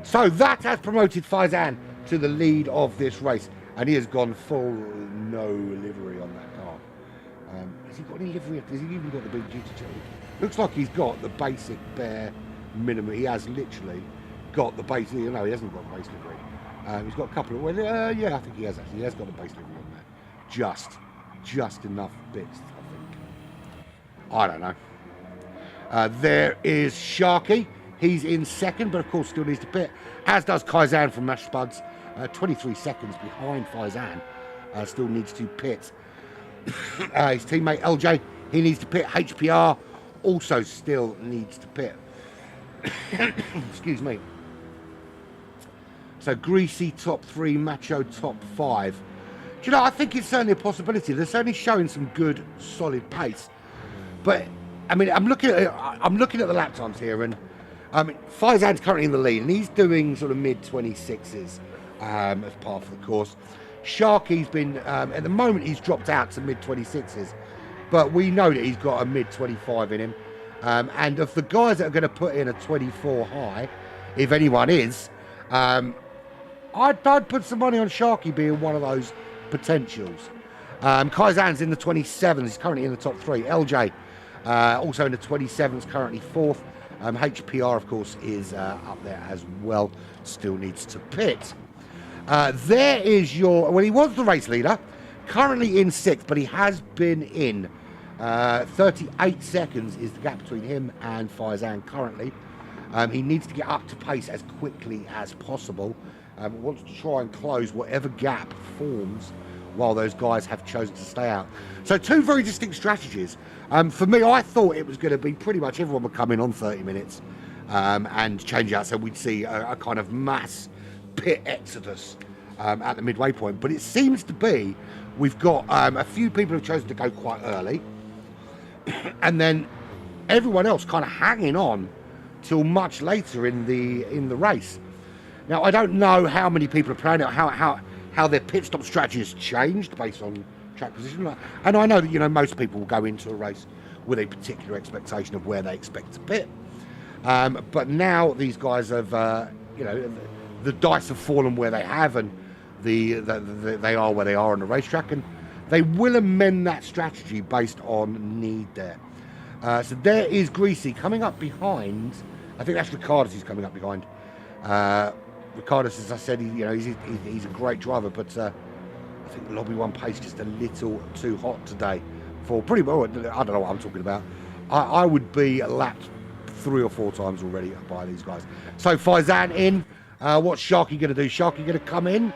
So that has promoted Faizan to the lead of this race, and he has gone full no livery on that car. Has he got any livery? Has he even got the big GTC? Looks like he's got the basic bare minimum. He has literally got the basic. No, he hasn't got the base livery. He's got a couple of. Well, yeah, I think he has actually. He has got the base livery on that. Just enough bits, I think. I don't know. There is Sharky. He's in second, but of course still needs to pit, as does Kaizan from Mash Spuds. 23 seconds behind Faizan. Still needs to pit. His teammate LJ, he needs to pit. HPR also still needs to pit. Excuse me. So Greasy top 3, Macho top 5. Do you know, I think it's certainly a possibility. They're certainly showing some good, solid pace. But I mean, I'm looking at the lap times here, and I mean, Faizan's currently in the lead, and he's doing sort of mid 26s as part of the course. Sharky's been at the moment he's dropped out to mid 26s, but we know that he's got a mid 25 in him. And of the guys that are going to put in a 24 high, if anyone is, I'd put some money on Sharky being one of those potentials. Kaizan's in the 27s, he's currently in the top 3. LJ also in the 27s, currently 4th. HPR, of course, is up there as well, still needs to pit. There is your, well, he was the race leader, currently in 6th, but he has been in 38 seconds is the gap between him and Faizan currently. He needs to get up to pace as quickly as possible. Wants to try and close whatever gap forms while those guys have chosen to stay out. So two very distinct strategies. For me, I thought it was going to be pretty much everyone would come in on 30 minutes and change out, so we'd see a kind of mass pit exodus at the midway point. But it seems to be we've got a few people who've chosen to go quite early, and then everyone else kind of hanging on till much later in the race. Now, I don't know how many people are playing it, how their pit stop strategy has changed based on track position. And I know that, you know, most people will go into a race with a particular expectation of where they expect to pit. But now these guys have, you know, the dice have fallen where they have, and they are where they are on the racetrack, and they will amend that strategy based on need there. So there is Greasy coming up behind. I think that's Ricardus who's coming up behind. Ricardus, as I said, he's a great driver, but I think Lobby 1 pace just a little too hot today for pretty well. I don't know what I'm talking about. I would be lapped 3 or 4 times already by these guys. So Faizan in. What's Sharky going to do? Sharky going to come in?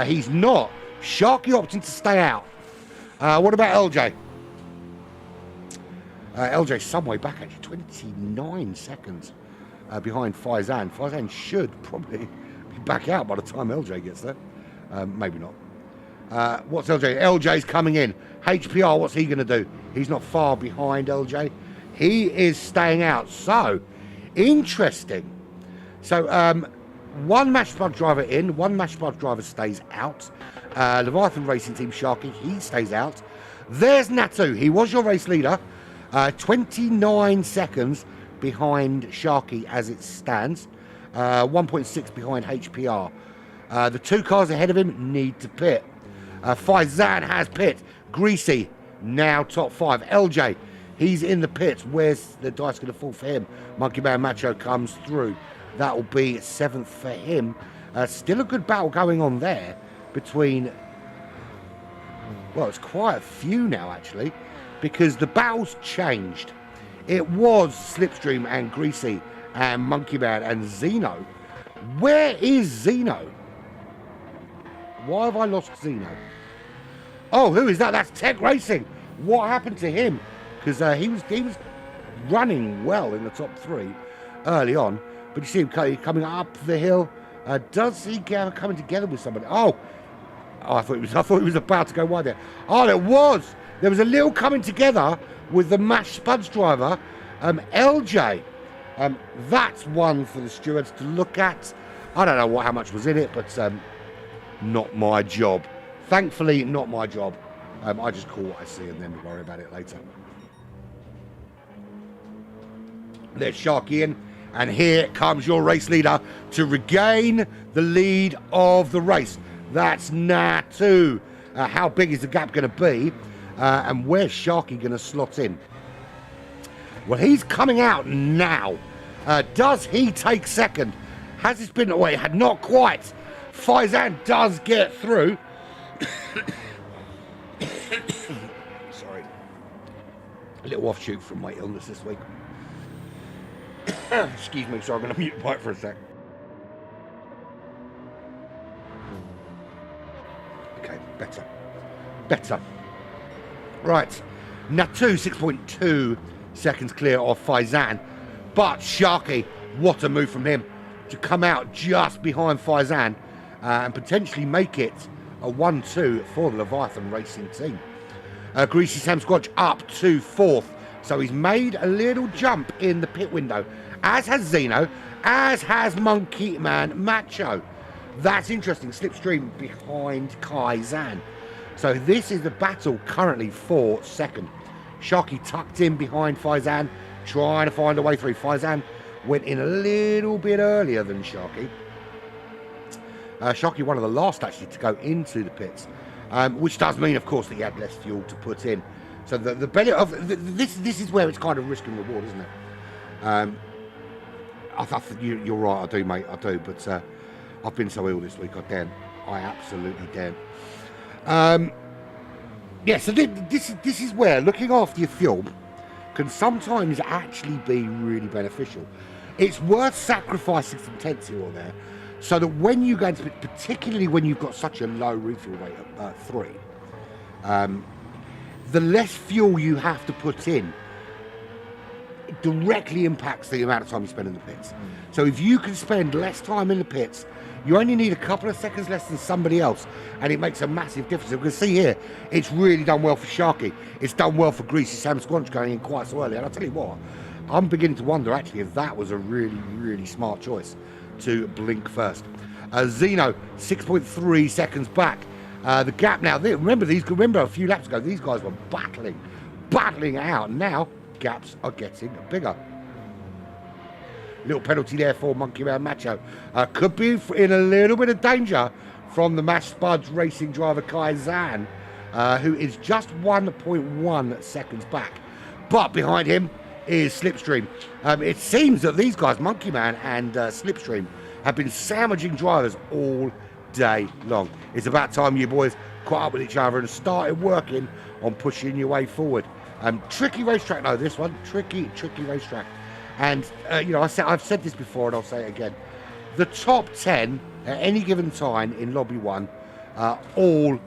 He's not. Sharky opting to stay out. What about LJ? LJ some way back, actually, 29 seconds behind Faizan. Faizan should probably be back out by the time LJ gets there. Maybe not. What's LJ? LJ's coming in. HPR, what's he going to do? He's not far behind LJ. He is staying out. So, interesting. So, one Mash Plug driver in, one Mash Plug driver stays out. Leviathan Racing Team Sharky, he stays out. There's Natu. He was your race leader. 29 seconds behind Sharky as it stands. 1.6 behind HPR. The 2 cars ahead of him need to pit. Faizan has pit. Greasy now top 5. LJ, he's in the pits. Where's the dice going to fall for him? Monkey Man Macho comes through. That will be 7th for him. Still a good battle going on there between, well, it's quite a few now actually, because the battle's changed. It was Slipstream and Greasy and Monkey Man and Zeno. Where is Zeno? Why have I lost Zeno? Oh, who is that? That's Tech Racing. What happened to him? Because he was running well in the top 3 early on, but you see him coming up the hill. Does he get coming together with somebody? Oh, I thought he was about to go wide there. Oh, there was a little coming together with the Mash Spuds driver, LJ. That's one for the stewards to look at. I don't know how much was in it, but not my job. Thankfully, not my job. I just call what I see and then worry about it later. There's Sharky in. And here comes your race leader to regain the lead of the race. That's Natu. How big is the gap going to be? And where's Sharky going to slot in? Well, he's coming out now. Does he take second? Has this been away? Not quite. Faizan does get through. Sorry. A little offshoot from my illness this week. Excuse me, so I'm going to mute the mic for a sec. Okay, better. Right, Natu 6.2 seconds clear of Faizan, but Sharky, what a move from him to come out just behind Faizan and potentially make it a 1-2 for the Leviathan Racing team. Greasy Sam Squatch up to 4th. So he's made a little jump in the pit window, as has Zeno, as has Monkey Man Macho. That's interesting. Slipstream behind Kaizan. So this is the battle currently for second. Sharky tucked in behind Faizan, trying to find a way through. Faizan went in a little bit earlier than Sharky. Sharky one of the last actually to go into the pits, which does mean, of course, that he had less fuel to put in. So the benefit of this is where it's kind of risk and reward, isn't it? I think you're right. I do, mate. I do. But I've been so ill this week. I absolutely damn. Yeah. So this is where looking after your fuel can sometimes actually be really beneficial. It's worth sacrificing some tension on there, so that when you go into it, particularly when you've got such a low refuel rate at 3. The less fuel you have to put in directly impacts the amount of time you spend in the pits. So if you can spend less time in the pits, you only need a couple of seconds less than somebody else, and it makes a massive difference. You can see here, it's really done well for Sharky. It's done well for Greasy Sam Squanch going in quite so early. And I'll tell you what, I'm beginning to wonder actually if that was a really, really smart choice to blink first. Zeno, 6.3 seconds back. The gap now, remember a few laps ago, these guys were battling out. Now, gaps are getting bigger. Little penalty there for Monkey Man Macho. Could be in a little bit of danger from the Mash Spuds racing driver Kaizan, who is just 1.1 seconds back. But behind him is Slipstream. It seems that these guys, Monkey Man and Slipstream, have been sandwiching drivers all day long. It's about time you boys caught up with each other and started working on pushing your way forward. Tricky racetrack though, this one. Tricky racetrack. And, I've said this before and I'll say it again. The top 10 at any given time in Lobby 1 are all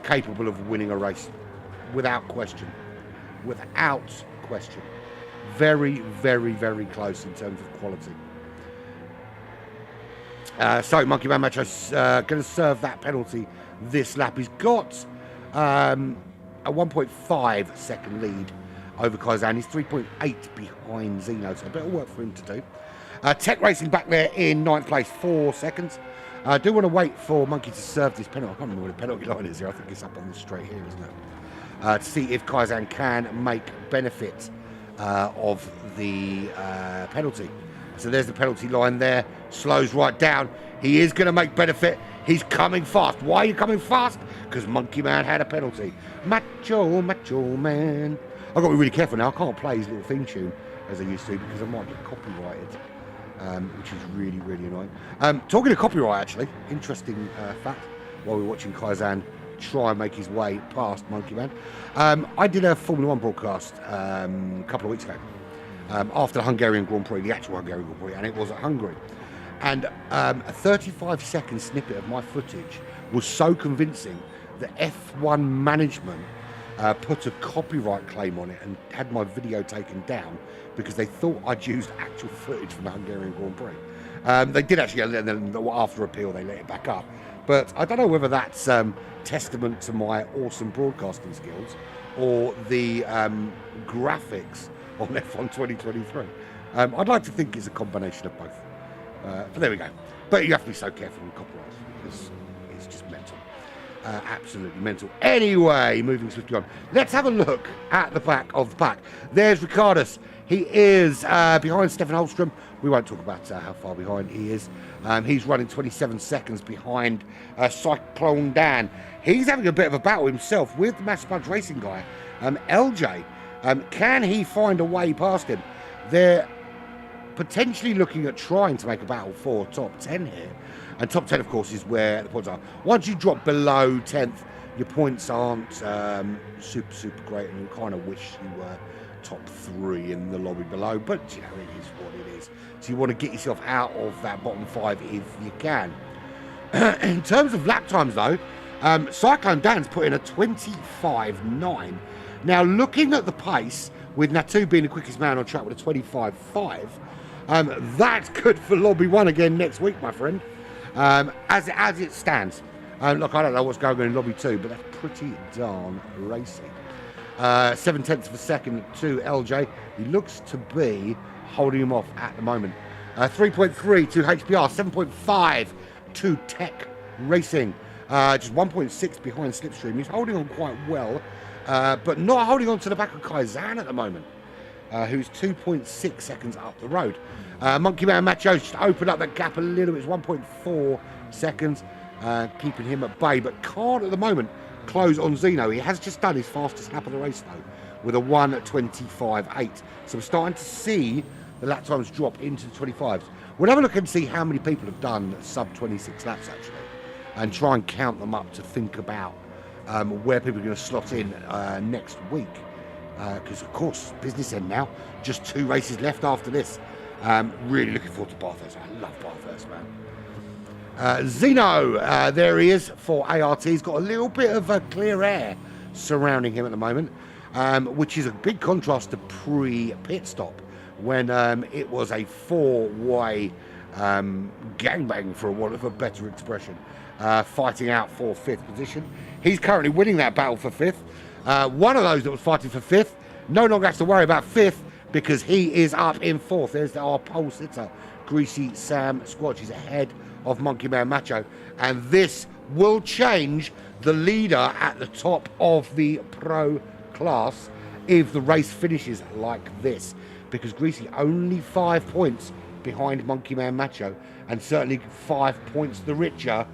capable of winning a race. Without question. Very, very, very close in terms of quality. So Monkey Man Macho's going to serve that penalty this lap. He's got a 1.5 second lead over Kaizan. He's 3.8 behind Zeno, so a bit of work for him to do. Tech Racing back there in 9th place, 4 seconds. I do want to wait for Monkey to serve this penalty. I can't remember what the penalty line is here. I think it's up on the straight here, isn't it? To see if Kaizan can make benefit of the penalty. So there's the penalty line there. Slows right down. He is going to make benefit. He's coming fast. Why are you coming fast? Because Monkey Man had a penalty. Macho Man. I've got to be really careful now. I can't play his little theme tune as I used to because I might get copyrighted, which is really, really annoying. Talking of copyright, actually, interesting fact, while we're watching Kaizan try and make his way past Monkey Man. I did a Formula 1 broadcast a couple of weeks ago. After the Hungarian Grand Prix, the actual Hungarian Grand Prix, and it was at Hungary. And a 35-second snippet of my footage was so convincing that F1 management put a copyright claim on it and had my video taken down because they thought I'd used actual footage from the Hungarian Grand Prix. They did actually, and then after appeal, they let it back up. But I don't know whether that's testament to my awesome broadcasting skills or the graphics on F1 2023. I'd like to think it's a combination of both. But there we go. But you have to be so careful with copyright because it's just mental. Absolutely mental. Anyway, moving swiftly on. Let's have a look at the back of the pack. There's Ricardus. He is behind Stefan Holstrom. We won't talk about how far behind he is. He's running 27 seconds behind Cyclone Dan. He's having a bit of a battle himself with the Mass Sponge Racing guy, LJ. Can he find a way past him? They're potentially looking at trying to make a battle for top 10 here. And top 10, of course, is where the points are. Once you drop below 10th, your points aren't super great, and you kind of wish you were top 3 in the lobby below. But, you know, it is what it is. So you want to get yourself out of that bottom 5 if you can. In terms of lap times, though, Cyclone Dan's put in a 25.9. Now, looking at the pace, with Natu being the quickest man on track with a 25.5, that's good for Lobby 1 again next week, my friend. As it stands. Look, I don't know what's going on in Lobby 2, but that's pretty darn racy. 7/10 of a second to LJ. He looks to be holding him off at the moment. 3.3 to HPR, 7.5 to Tech Racing. Just 1.6 behind Slipstream. He's holding on quite well, but not holding on to the back of Kaizan at the moment, who's 2.6 seconds up the road. Monkey Man Macho just opened up that gap a little bit. It's 1.4 seconds, keeping him at bay, but can't at the moment close on Zeno. He has just done his fastest lap of the race, though, with a 1:25.8. So we're starting to see the lap times drop into the 25s. We'll have a look and see how many people have done sub 26 laps, actually, and try and count them up to think about where people are going to slot in next week. Because, of course, business end now. Just 2 races left after this. Really looking forward to Bathurst. I love Bathurst, man. Zeno, there he is for ART. He's got a little bit of clear air surrounding him at the moment, which is a big contrast to pre-pit stop, when it was a 4-way gangbang, for want of a better expression, fighting out for 5th position. He's currently winning that battle for 5th. One of those that was fighting for 5th no longer has to worry about 5th, because he is up in 4th. There's our pole sitter, Greasy Sam Squatch. He's ahead of Monkey Man Macho, and this will change the leader at the top of the pro class if the race finishes like this, because Greasy only 5 points behind Monkey Man Macho, and certainly 5 points the richer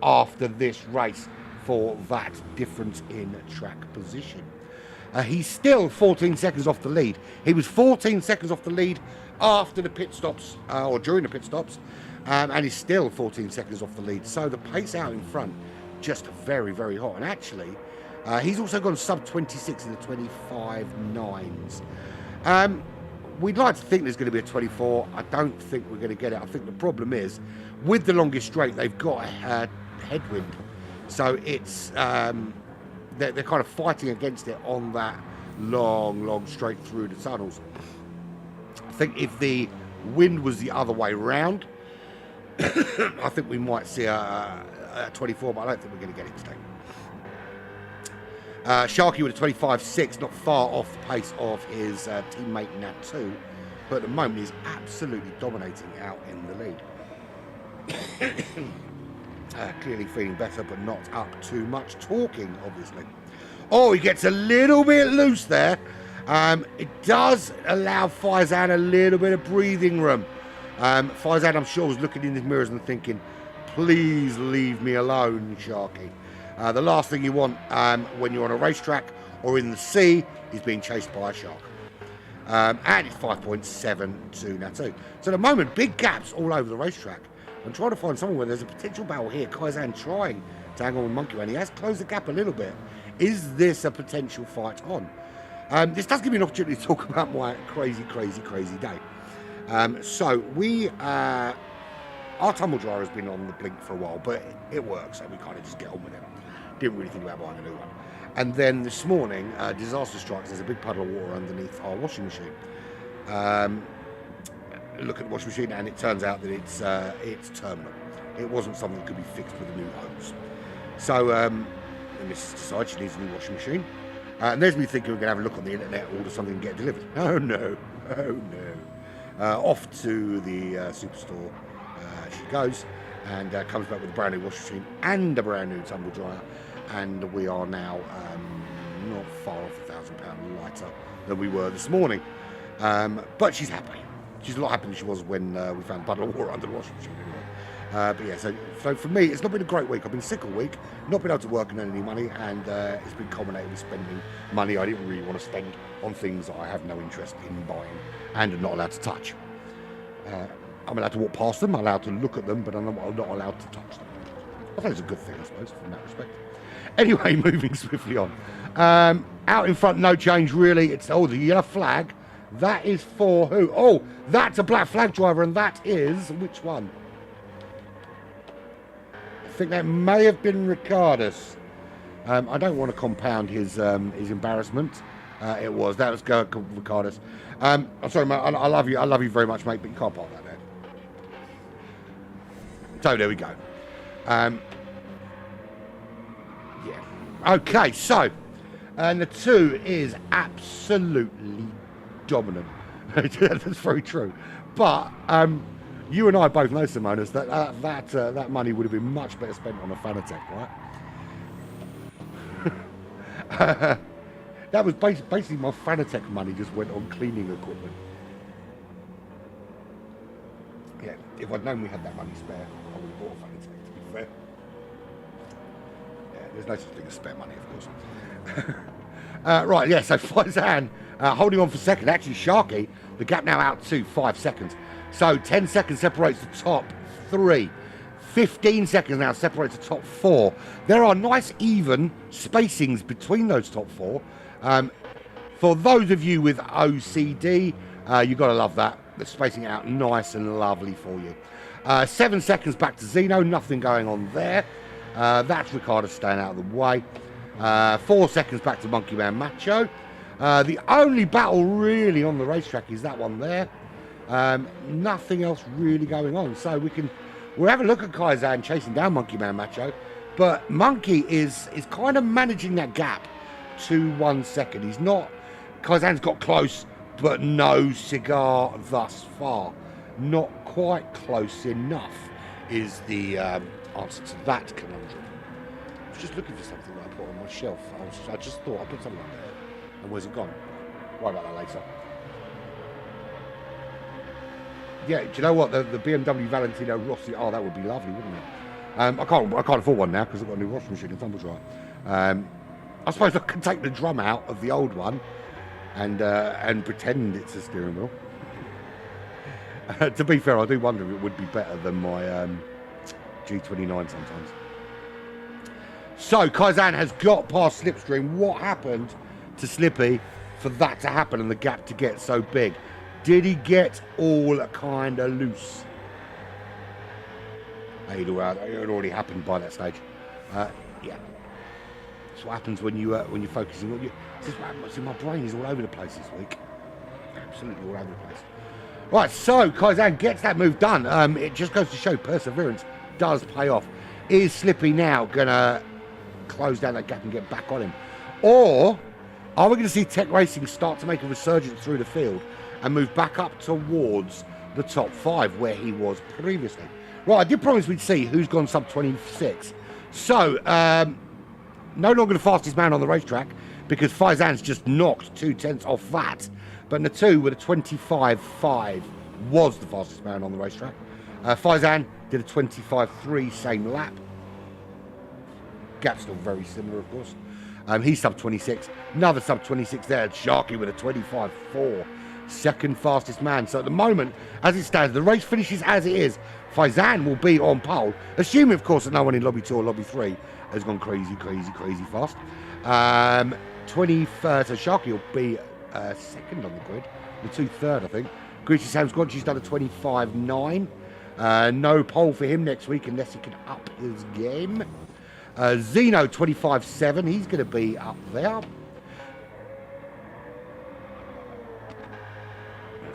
after this race for that difference in track position. He's still 14 seconds off the lead. He was 14 seconds off the lead after the pit stops, or during the pit stops, and he's still 14 seconds off the lead. So the pace out in front, just very, very hot. And actually, he's also gone sub 26 in the 25.9s. We'd like to think there's going to be a 24. I don't think we're going to get it. I think the problem is, with the longest straight, they've got a headwind. So it's they're kind of fighting against it on that long straight through the tunnels. I think if the wind was the other way round, I think we might see a 24, but I don't think we're going to get it today. Sharky with a 25.6, not far off the pace of his teammate Nat2, but at the moment he's absolutely dominating out in the lead. Clearly feeling better, but not up too much talking, obviously. Oh, he gets a little bit loose there. It does allow Faizan a little bit of breathing room. Faizan, I'm sure, was looking in his mirrors and thinking, please leave me alone, Sharky. The last thing you want when you're on a racetrack or in the sea is being chased by a shark. And it's 5.7 to Natu. So at the moment, big gaps all over the racetrack. I'm trying to find somewhere where there's a potential battle here. Kaizan trying to hang on with Monkey Man. He has closed the gap a little bit. Is this a potential fight on? This does give me an opportunity to talk about my crazy day. So we, our tumble dryer has been on the blink for a while, but it works, so we kind of just get on with it. Didn't really think about buying a new one. And then this morning, disaster strikes. There's a big puddle of water underneath our washing machine. Look at the washing machine, and it turns out that it's terminal. It wasn't something that could be fixed with a new hose. So the missus decides she needs a new washing machine. And there's me thinking we're going to have a look on the internet, order something and get it delivered. Oh no. Off to the superstore she goes. and comes back with a brand new washing machine and a brand new tumble dryer, and we are now not far off £1,000 lighter than we were this morning. But she's happy. She's a lot happier than she was when we found a puddle of water under the washing machine anyway. But yeah, so for me, it's not been a great week. I've been sick all week, not been able to work and earn any money, and it's been culminating with spending money I didn't really want to spend on things that I have no interest in buying and are not allowed to touch. I'm allowed to walk past them, I'm allowed to look at them, but I'm not allowed to touch them. I think it's a good thing, I suppose, from that respect. Anyway, moving swiftly on. Out in front, no change really. It's the yellow flag. That is for who? Oh, that's a black flag driver, and that is which one? I think that may have been Ricardus. I don't want to compound his embarrassment. That was Ricardus. I'm sorry, mate. I love you very much, mate, but you can't park that there. So there we go. Yeah. Okay, so and the 2 is absolutely dominant. That's very true. But you and I both know, Simonis, that money would have been much better spent on a Fanatec, right? That was basically my Fanatec money just went on cleaning equipment. Yeah, if I'd known we had that money spare, I would have bought a Fanatec, to be fair. Yeah, there's no such thing as spare money, of course. Right, yeah, so Faizan holding on for second. Actually, Sharky, the gap now out to 5 seconds. So 10 seconds separates the top 3. 15 seconds now separates the top 4. There are nice even spacings between those top 4. For those of you with OCD, you've got to love that. They're spacing it out nice and lovely for you. 7 seconds back to Zeno, nothing going on there. That's Ricardo staying out of the way. 4 seconds back to Monkey Man Macho. The only battle really on the racetrack is that one there. Nothing else really going on. So we'll have a look at Kaizan chasing down Monkey Man Macho. But Monkey is kind of managing that gap to 1 second. He's not... Kaizan's got close, but no cigar thus far. Not quite close enough is the answer to that conundrum. I was just looking for something that I put on my shelf. I just thought I'd put something on there. And where's it gone? Worry about that later. Yeah, do you know what? The BMW Valentino Rossi, oh, that would be lovely, wouldn't it? I can't afford one now because I've got a new washing machine and tumble dryer. I suppose I can take the drum out of the old one and pretend it's a steering wheel. To be fair, I do wonder if it would be better than my G29 sometimes. So, Kaizan has got past Slipstream. What happened to Slippy for that to happen and the gap to get so big? Did he get all kind of loose? It had already happened by that stage. Yeah. That's what happens when you're focusing on you. See, my brain is all over the place this week. Absolutely all over the place. Right, so Kaizan gets that move done. It just goes to show perseverance does pay off. Is Slippy now gonna close down that gap and get back on him, or are we going to see Tech Racing start to make a resurgence through the field and move back up towards the top 5 where he was previously? Right, I did promise we'd see who's gone sub 26. So, no longer the fastest man on the racetrack because Faizan's just knocked 2/10 off that. But Natu with a 25.5 was the fastest man on the racetrack. Faizan did a 25.3 same lap. Gap's still very similar, of course. He's sub 26. Another sub 26 there. Sharky with a 25.4. Second fastest man. So at the moment, as it stands, the race finishes as it is. Faizan will be on pole, assuming, of course, that no one in Lobby 2 or Lobby 3 has gone crazy fast. 23rd, so Sharky will be second on the grid. The 2 third, I think. Greasy Sam's gone. She's done a 25.9. No pole for him next week unless he can up his game. Zeno 25.7, he's going to be up there.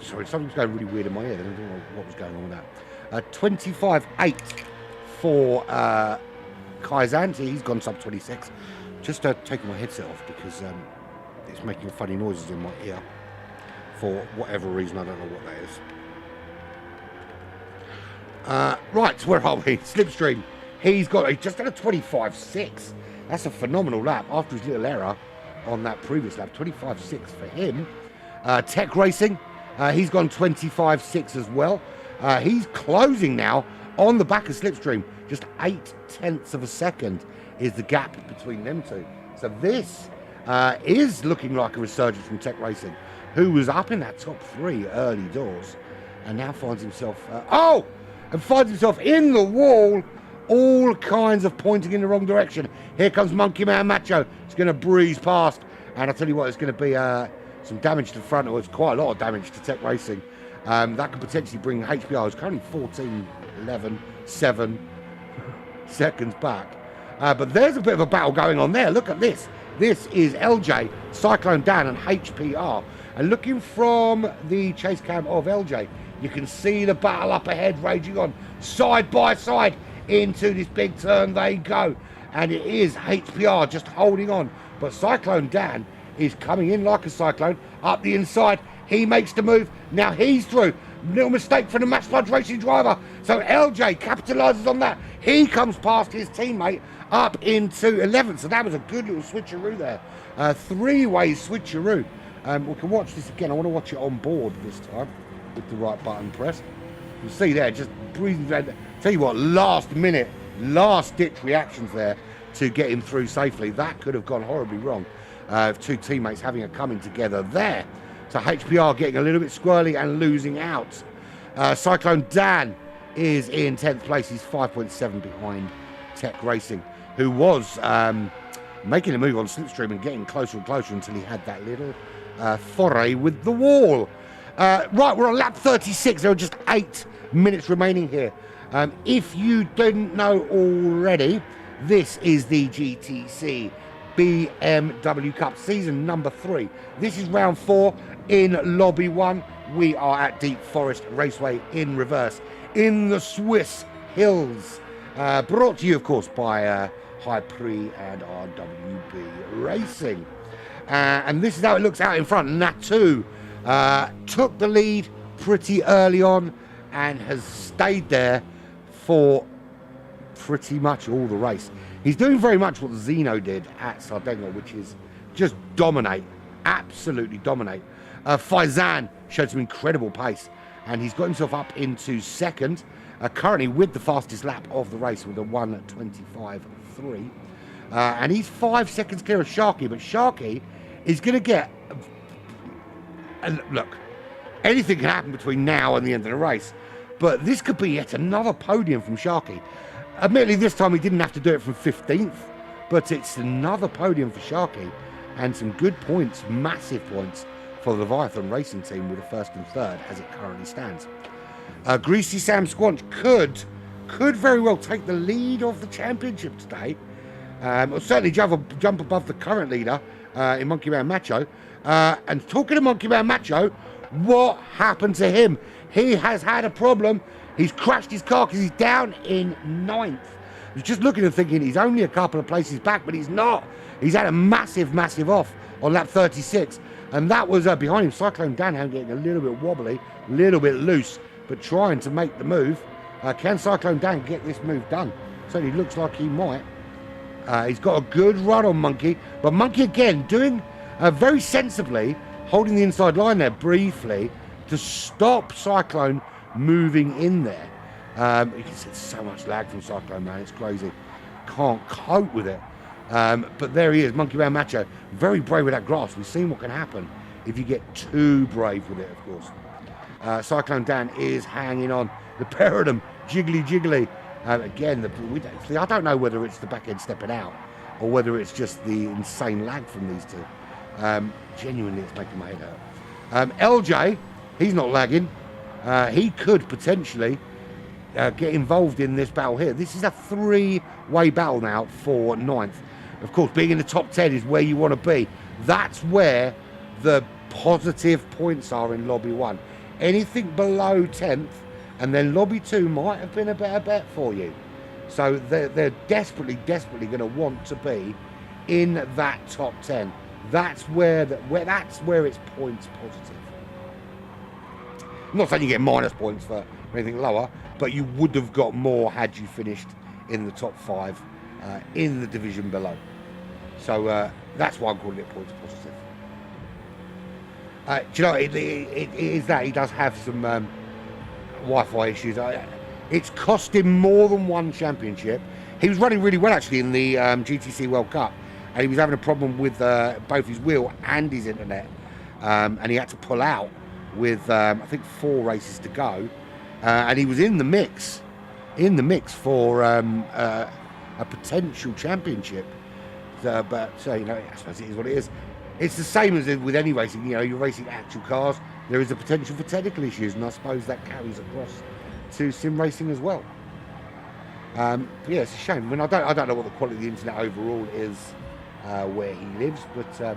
Sorry, something's going really weird in my ear. I don't know what was going on with that. 25.8 for Kaizan. He's gone sub 26. Just taking my headset off because it's making funny noises in my ear for whatever reason. I don't know what that is. Right, where are we? Slipstream. He's just done a 25.6. That's a phenomenal lap after his little error on that previous lap. 25.6 for him. Tech Racing, he's gone 25.6 as well. He's closing now on the back of Slipstream. Just 0.8 of a second is the gap between them two. So this is looking like a resurgence from Tech Racing, who was up in that top 3 early doors and now finds himself... finds himself in the wall, all kinds of pointing in the wrong direction. Here comes Monkey Man Macho. It's going to breeze past, and I tell you what, it's going to be some damage to the front, or it's quite a lot of damage to Tech Racing. That could potentially bring HPR, who's currently 14, 11, 7 seconds back. But there's a bit of a battle going on there. Look at this. This is LJ, Cyclone Dan, and HPR. And looking from the chase cam of LJ, you can see the battle up ahead raging on. Side by side into this big turn they go. And it is HPR just holding on. But Cyclone Dan is coming in like a cyclone. Up the inside, he makes the move. Now he's through. Little mistake for the Match Punch Racing driver. So LJ capitalises on that. He comes past his teammate up into 11th. So that was a good little switcheroo there. Three-way switcheroo. We can watch this again. I want to watch it on board this time with the right button pressed. You see there, just breathing around. Tell you what, last minute, last ditch reactions there to get him through safely. That could have gone horribly wrong. Two teammates having a coming together there. So HPR getting a little bit squirrely and losing out. Cyclone Dan is in 10th place. He's 5.7 behind Tech Racing, who was making a move on Slipstream and getting closer and closer until he had that little foray with the wall. Right, we're on lap 36. There are just 8 minutes remaining here. If you didn't know already, this is the GTC BMW Cup season number 3. This is round 4 in Lobby 1. We are at Deep Forest Raceway in reverse in the Swiss Hills. Brought to you, of course, by HyPrix and RWB Racing. And this is how it looks out in front. Natu took the lead pretty early on and has stayed there for pretty much all the race. He's doing very much what Zeno did at Sardinia, which is just dominate, absolutely dominate. Faizan showed some incredible pace, and he's got himself up into second, currently with the fastest lap of the race with a 1:25.3. And he's 5 seconds clear of Sharky, but Sharky is going to get... look, anything can happen between now and the end of the race, but this could be yet another podium from Sharky. Admittedly, this time he didn't have to do it from 15th, but it's another podium for Sharky and some good points, massive points for the Leviathan Racing team with the first and third as it currently stands. Greasy Sam Squanch could very well take the lead of the championship today, or certainly jump above the current leader in Monkey Man Macho. And talking to Monkey Man Macho, what happened to him? He has had a problem. He's crashed his car because he's down in 9th. He's just looking and thinking he's only a couple of places back, but he's not. He's had a massive off on lap 36. And that was behind him. Cyclone Dan getting a little bit wobbly, a little bit loose, but trying to make the move. Can Cyclone Dan get this move done? Certainly looks like he might. He's got a good run on Monkey, but Monkey again doing very sensibly, holding the inside line there briefly to stop Cyclone moving in there. You can see so much lag from Cyclone, man. It's crazy. Can't cope with it. But there he is, Monkey Man Macho. Very brave with that grass. We've seen what can happen if you get too brave with it, of course. Cyclone Dan is hanging on. The pair of them, jiggly. Again, I don't know whether it's the back end stepping out or whether it's just the insane lag from these two. Genuinely, it's making my head hurt. LJ, he's not lagging. He could potentially get involved in this battle here. This is a 3-way battle now for 9th. Of course, being in the top 10 is where you want to be. That's where the positive points are in Lobby 1. Anything below 10th, and then Lobby 2 might have been a better bet for you. So they're desperately going to want to be in that top 10. That's where it's points positive. I'm not saying you get minus points for or anything lower, but you would have got more had you finished in the top 5 in the division below. So that's why I'm calling it points positive. Do you know, it is that he does have some Wi-Fi issues. It's cost him more than one championship. He was running really well actually in the GTC World Cup, and he was having a problem with both his wheel and his internet, and he had to pull out with I think 4 races to go, and he was in the mix for a potential championship. But you know, I suppose it is what it is. It's the same as with any racing. You know, you're racing actual cars. There is a potential for technical issues, and I suppose that carries across to sim racing as well. Yeah, it's a shame. I mean, I don't know what the quality of the internet overall is where he lives, but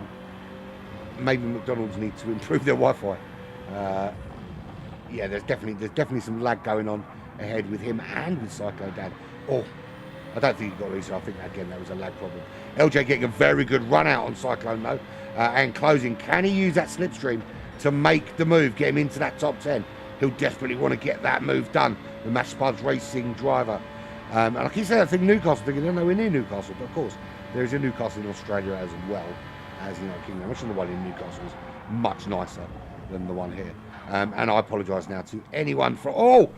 maybe McDonald's need to improve their Wi-Fi. Yeah, there's definitely some lag going on ahead with him and with Cyclone Dan. Oh, I don't think he got loose. I think again that was a lag problem. LJ getting a very good run out on Cyclone though, and closing. Can he use that slipstream to make the move, get him into that top 10? He'll desperately want to get that move done. The Mash Spuds Racing driver. And I keep saying that thing Newcastle, thinking, no, we're near Newcastle, but of course there is a Newcastle in Australia as well as the United Kingdom. I'm sure the one in Newcastle is much nicer than the one here. And I apologise now to anyone for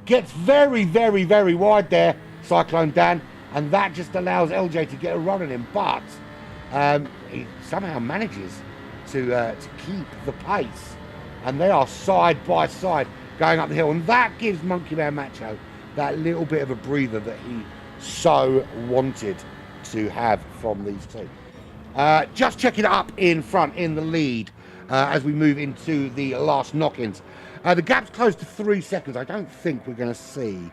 gets very, very, very wide there, Cyclone Dan, and that just allows LJ to get a run on him. But he somehow manages to keep the pace, and they are side by side going up the hill, and that gives Monkey Man Macho that little bit of a breather that he so wanted to have from these two. Just checking it up in front in the lead as we move into the last knock-ins. The gap's close to 3 seconds. I don't think we're going to see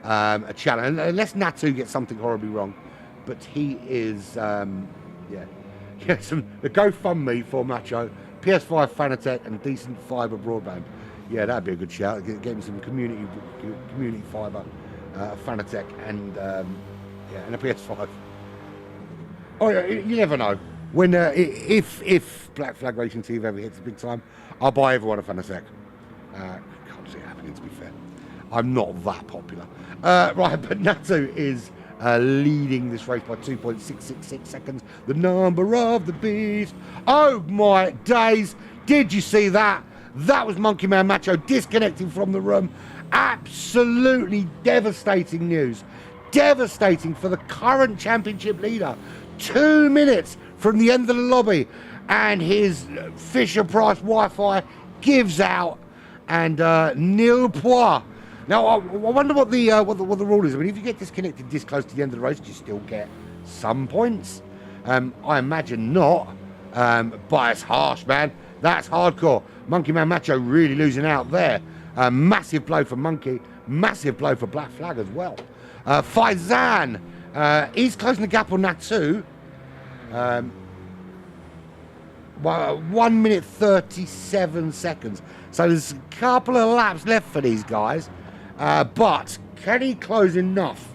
a challenge, unless Natu gets something horribly wrong. But he is, the GoFundMe for Macho, PS5 Fanatec and decent fibre broadband. Yeah, that'd be a good shout. Get him some community fibre, Fanatec, and and a PS5. Oh yeah, you never know. When if Black Flag Racing TV ever hits the big time, I'll buy everyone a Fanatec. Can't see it happening, to be fair. I'm not that popular. Right, but Natu is leading this race by 2.666 seconds. The number of the beast. Oh my days! Did you see that? That was Monkey Man Macho disconnecting from the room. Absolutely devastating news. Devastating for the current championship leader. 2 minutes from the end of the lobby, and his Fisher-Price Wi-Fi gives out, and nil point. Now I wonder what the rule is. I mean, if you get disconnected this close to the end of the race, do you still get some points? I imagine not, but it's harsh, man. That's hardcore. Monkey Man Macho really losing out there. Massive blow for Monkey, massive blow for Black Flag as well. Faizan, he's closing the gap on Natu. 1 minute 37 seconds. So there's a couple of laps left for these guys. But can he close enough?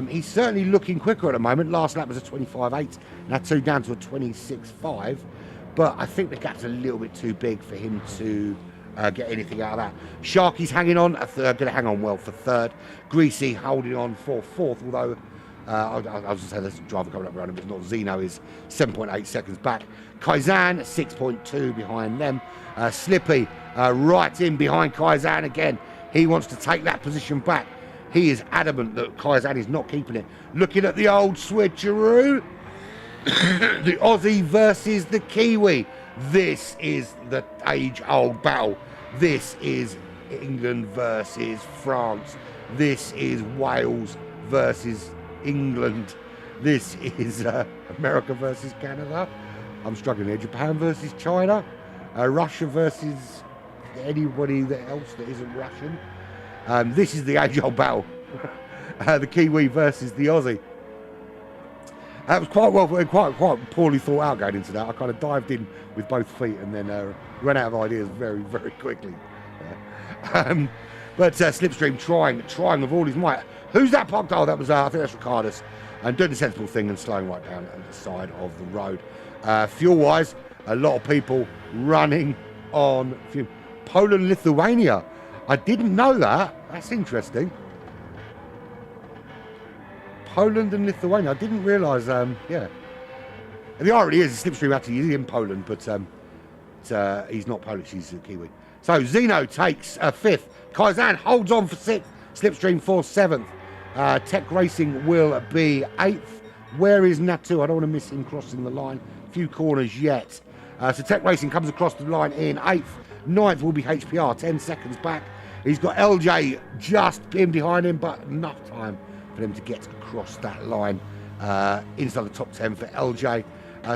He's certainly looking quicker at the moment. Last lap was a 25.8. Natu down to a 26.5. But I think the gap's a little bit too big for him to get anything out of that. Sharky's hanging on, going to hang on well for third. Greasy holding on for fourth, although I was going to say there's a driver coming up around him, but not. Zeno is 7.8 seconds back. Kaizan 6.2 behind them. Slippy right in behind Kaizan again. He wants to take that position back. He is adamant that Kaizan is not keeping it. Looking at the old switcheroo. The Aussie versus the Kiwi. This is the age-old battle. This is England versus France. This is Wales versus England. This is America versus Canada. I'm struggling here. Japan versus China. Russia versus anybody else that isn't Russian. This is the age-old battle. The Kiwi versus the Aussie. That was quite poorly thought out going into that. I kind of dived in with both feet and then ran out of ideas very, very quickly. But Slipstream trying with all his might. Who's that parked? Oh, that was, I think that's Ricardus. And doing the sensible thing and slowing right down at the side of the road. Fuel-wise, a lot of people running on fuel. Poland, Lithuania. I didn't know that. That's interesting. Poland and Lithuania. I didn't realise. Yeah. And the irony is, Slipstream actually is in Poland, but he's not Polish. He's a Kiwi. So Zeno takes 5th. Kaizan holds on for 6th. Slipstream for 7th. Tech Racing will be 8th. Where is Natu? I don't want to miss him crossing the line. Few corners yet. So Tech Racing comes across the line in 8th. 9th will be HPR, 10 seconds back. He's got LJ just in behind him, but enough time for them to get across that line inside the top 10 for LJ.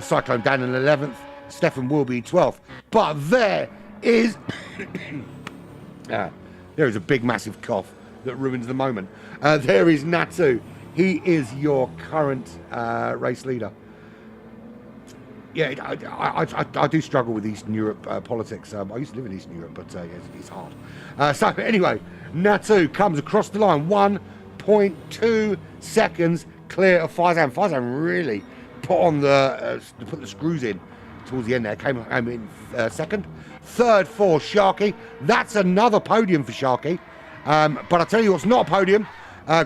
Cyclone Dan in 11th. Stefan will be 12th. But there is there is a big massive cough that ruins the moment. There is Natu. He is your current race leader. Yeah, I do struggle with Eastern Europe politics. I used to live in Eastern Europe, but it's hard. So anyway, Natu comes across the line, 1.2 seconds clear of Faizan. Faizan really put the screws in towards the end there. Came in 2nd. 3rd for Sharky. That's another podium for Sharky. But I'll tell you what's not a podium.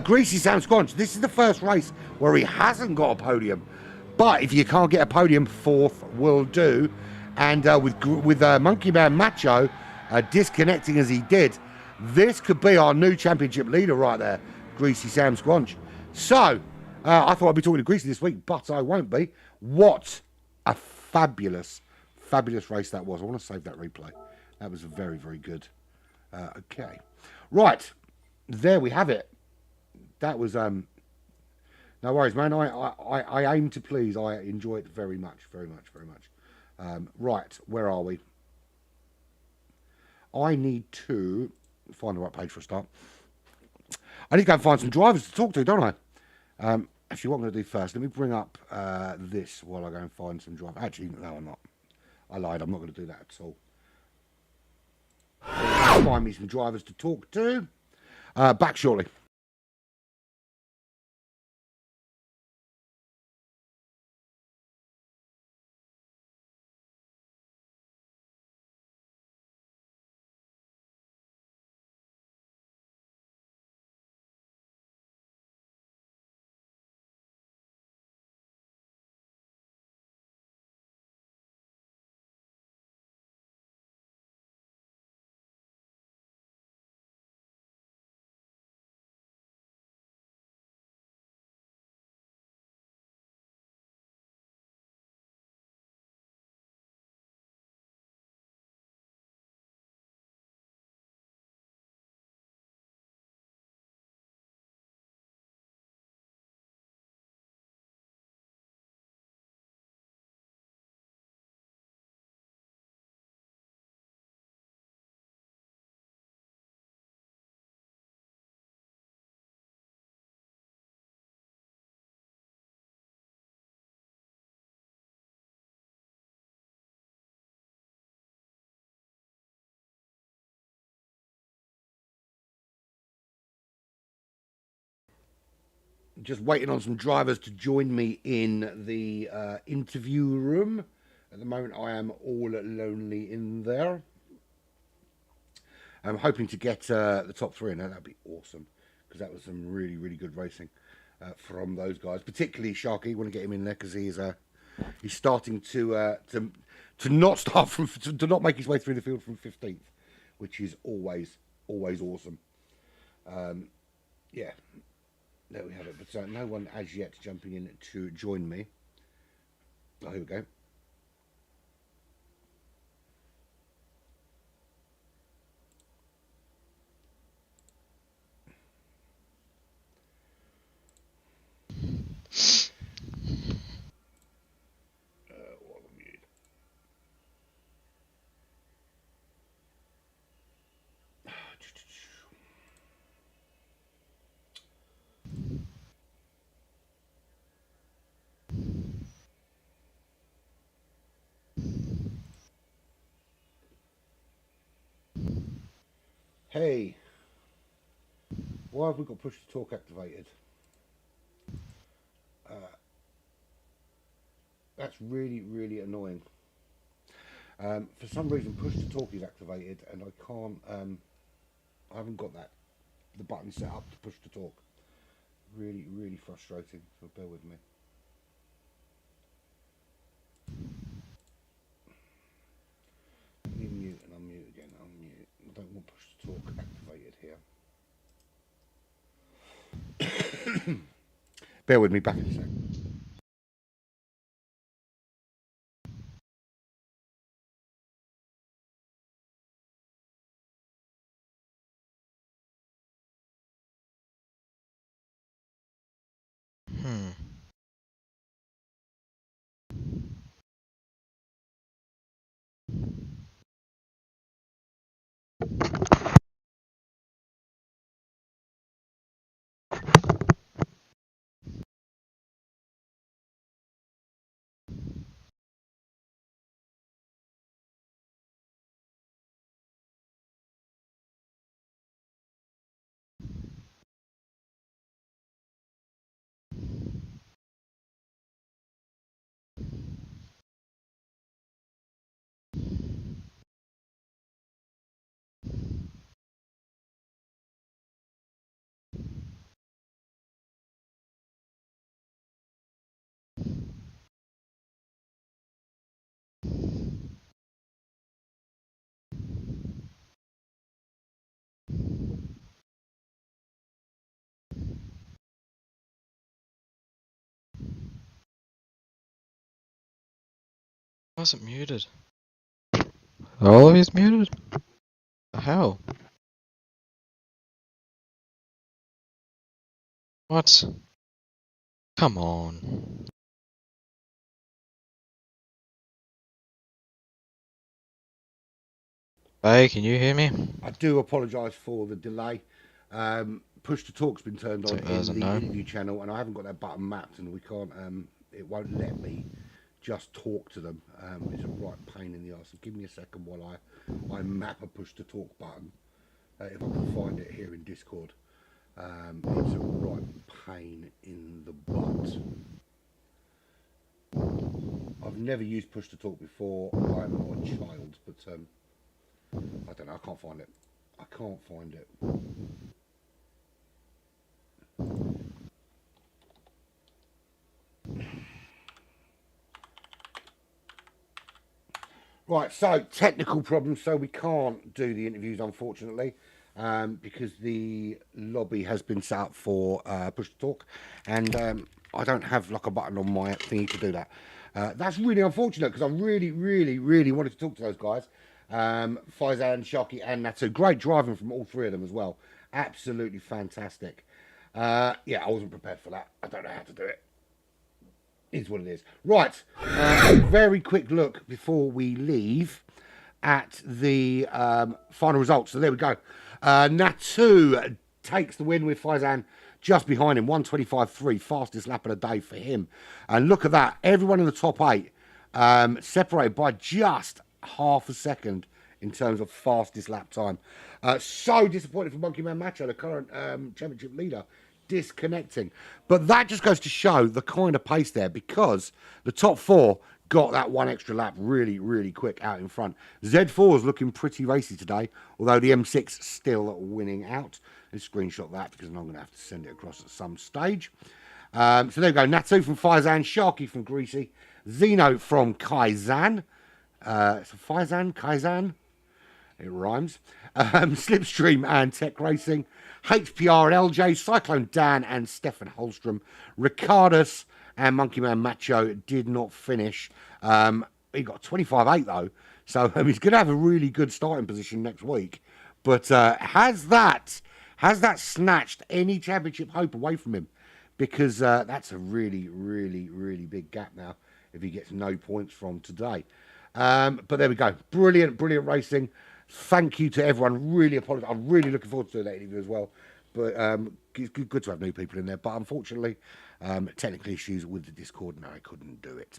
Greasy Sam Squanch. This is the first race where he hasn't got a podium. But if you can't get a podium, 4th will do. And with Monkey Man Macho disconnecting as he did, this could be our new championship leader right there, Greasy Sam Squanch. So, I thought I'd be talking to Greasy this week, but I won't be. What a fabulous, fabulous race that was. I want to save that replay. That was very, very good. Okay. Right. There we have it. That was... No worries, man. I aim to please. I enjoy it very much, very much, very much. Right, where are we? I need to find the right page for a start. I need to go and find some drivers to talk to, don't I? Actually, what I'm going to do first, let me bring up this while I go and find some drivers. Actually, no, I'm not. I lied. I'm not going to do that at all. Find me some drivers to talk to. Back shortly. Just waiting on some drivers to join me in the interview room. At the moment, I am all lonely in there. I'm hoping to get the top 3 in there. That'd be awesome, because that was some really, really good racing from those guys. Particularly Sharky. Want to get him in there because he's starting to not start from to not make his way through the field from 15th, which is always awesome. Yeah. There we have it, but no one as yet jumping in to join me. Oh, here we go. What we need. Hey, why have we got push to talk activated? That's really, really annoying. For some reason, push to talk is activated, and I can't. I haven't got the button set up to push to talk. Really, really frustrating, so bear with me. Mute and unmute again, unmute. I don't want push to talk activated here. Bear with me, back in a sec. Why is it muted? All of he's muted? The hell? What? Come on. Hey, can you hear me? I do apologise for the delay. Push to talk's been turned on in the interview channel, and I haven't got that button mapped, and we can't. It won't let me just talk to them. It's a right pain in the arse. So give me a second while I map a push to talk button. If I can find it here in Discord. It's a right pain in the butt. I've never used push to talk before. I'm not a child, but I don't know. I can't find it. I can't find it. Right, so technical problems, so we can't do the interviews, unfortunately, because the lobby has been set up for push to talk, and I don't have like a button on my thingy to do that. That's really unfortunate because I really, really, really wanted to talk to those guys. Faizan, Sharky, and Natu. Great driving from all three of them as well. Absolutely fantastic. Yeah, I wasn't prepared for that. I don't know how to do it. Is what it is. Right, a very quick look before we leave at the final results. So there we go. Natu takes the win with Faizan just behind him, 125.3, fastest lap of the day for him. And look at that, everyone in the top 8 separated by just half a second in terms of fastest lap time. So disappointed for Monkey Man Macho, the current championship leader, disconnecting. But that just goes to show the kind of pace there, because the top 4 got that one extra lap really, really quick out in front. Z4 is looking pretty racy today, although the M6 still winning out. Let's screenshot that because I'm going to have to send it across at some stage. So there we go. Natu from Faizan, Sharky from Greasy, Zeno from Kaizan. So Faizan, Kaizan, it rhymes. Slipstream and Tech Racing, HPR and LJ, Cyclone Dan and Stefan Holstrom, Ricardus and Monkey Man Macho did not finish. He got 25.8 though, so he's going to have a really good starting position next week. But has that snatched any championship hope away from him? Because that's a really, really, really big gap now if he gets no points from today. But there we go. Brilliant, brilliant racing. Thank you to everyone. Really apologize. I'm really looking forward to doing that interview as well. But it's good to have new people in there. But unfortunately, technical issues with the Discord, and I couldn't do it.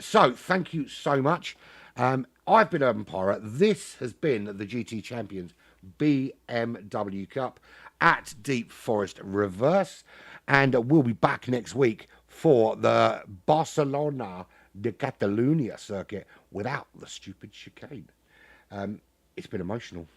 So thank you so much. I've been Urban Pirate. This has been the GT Champions BMW Cup at Deep Forest Reverse. And we'll be back next week for the Barcelona de Catalunya circuit without the stupid chicane. It's been emotional.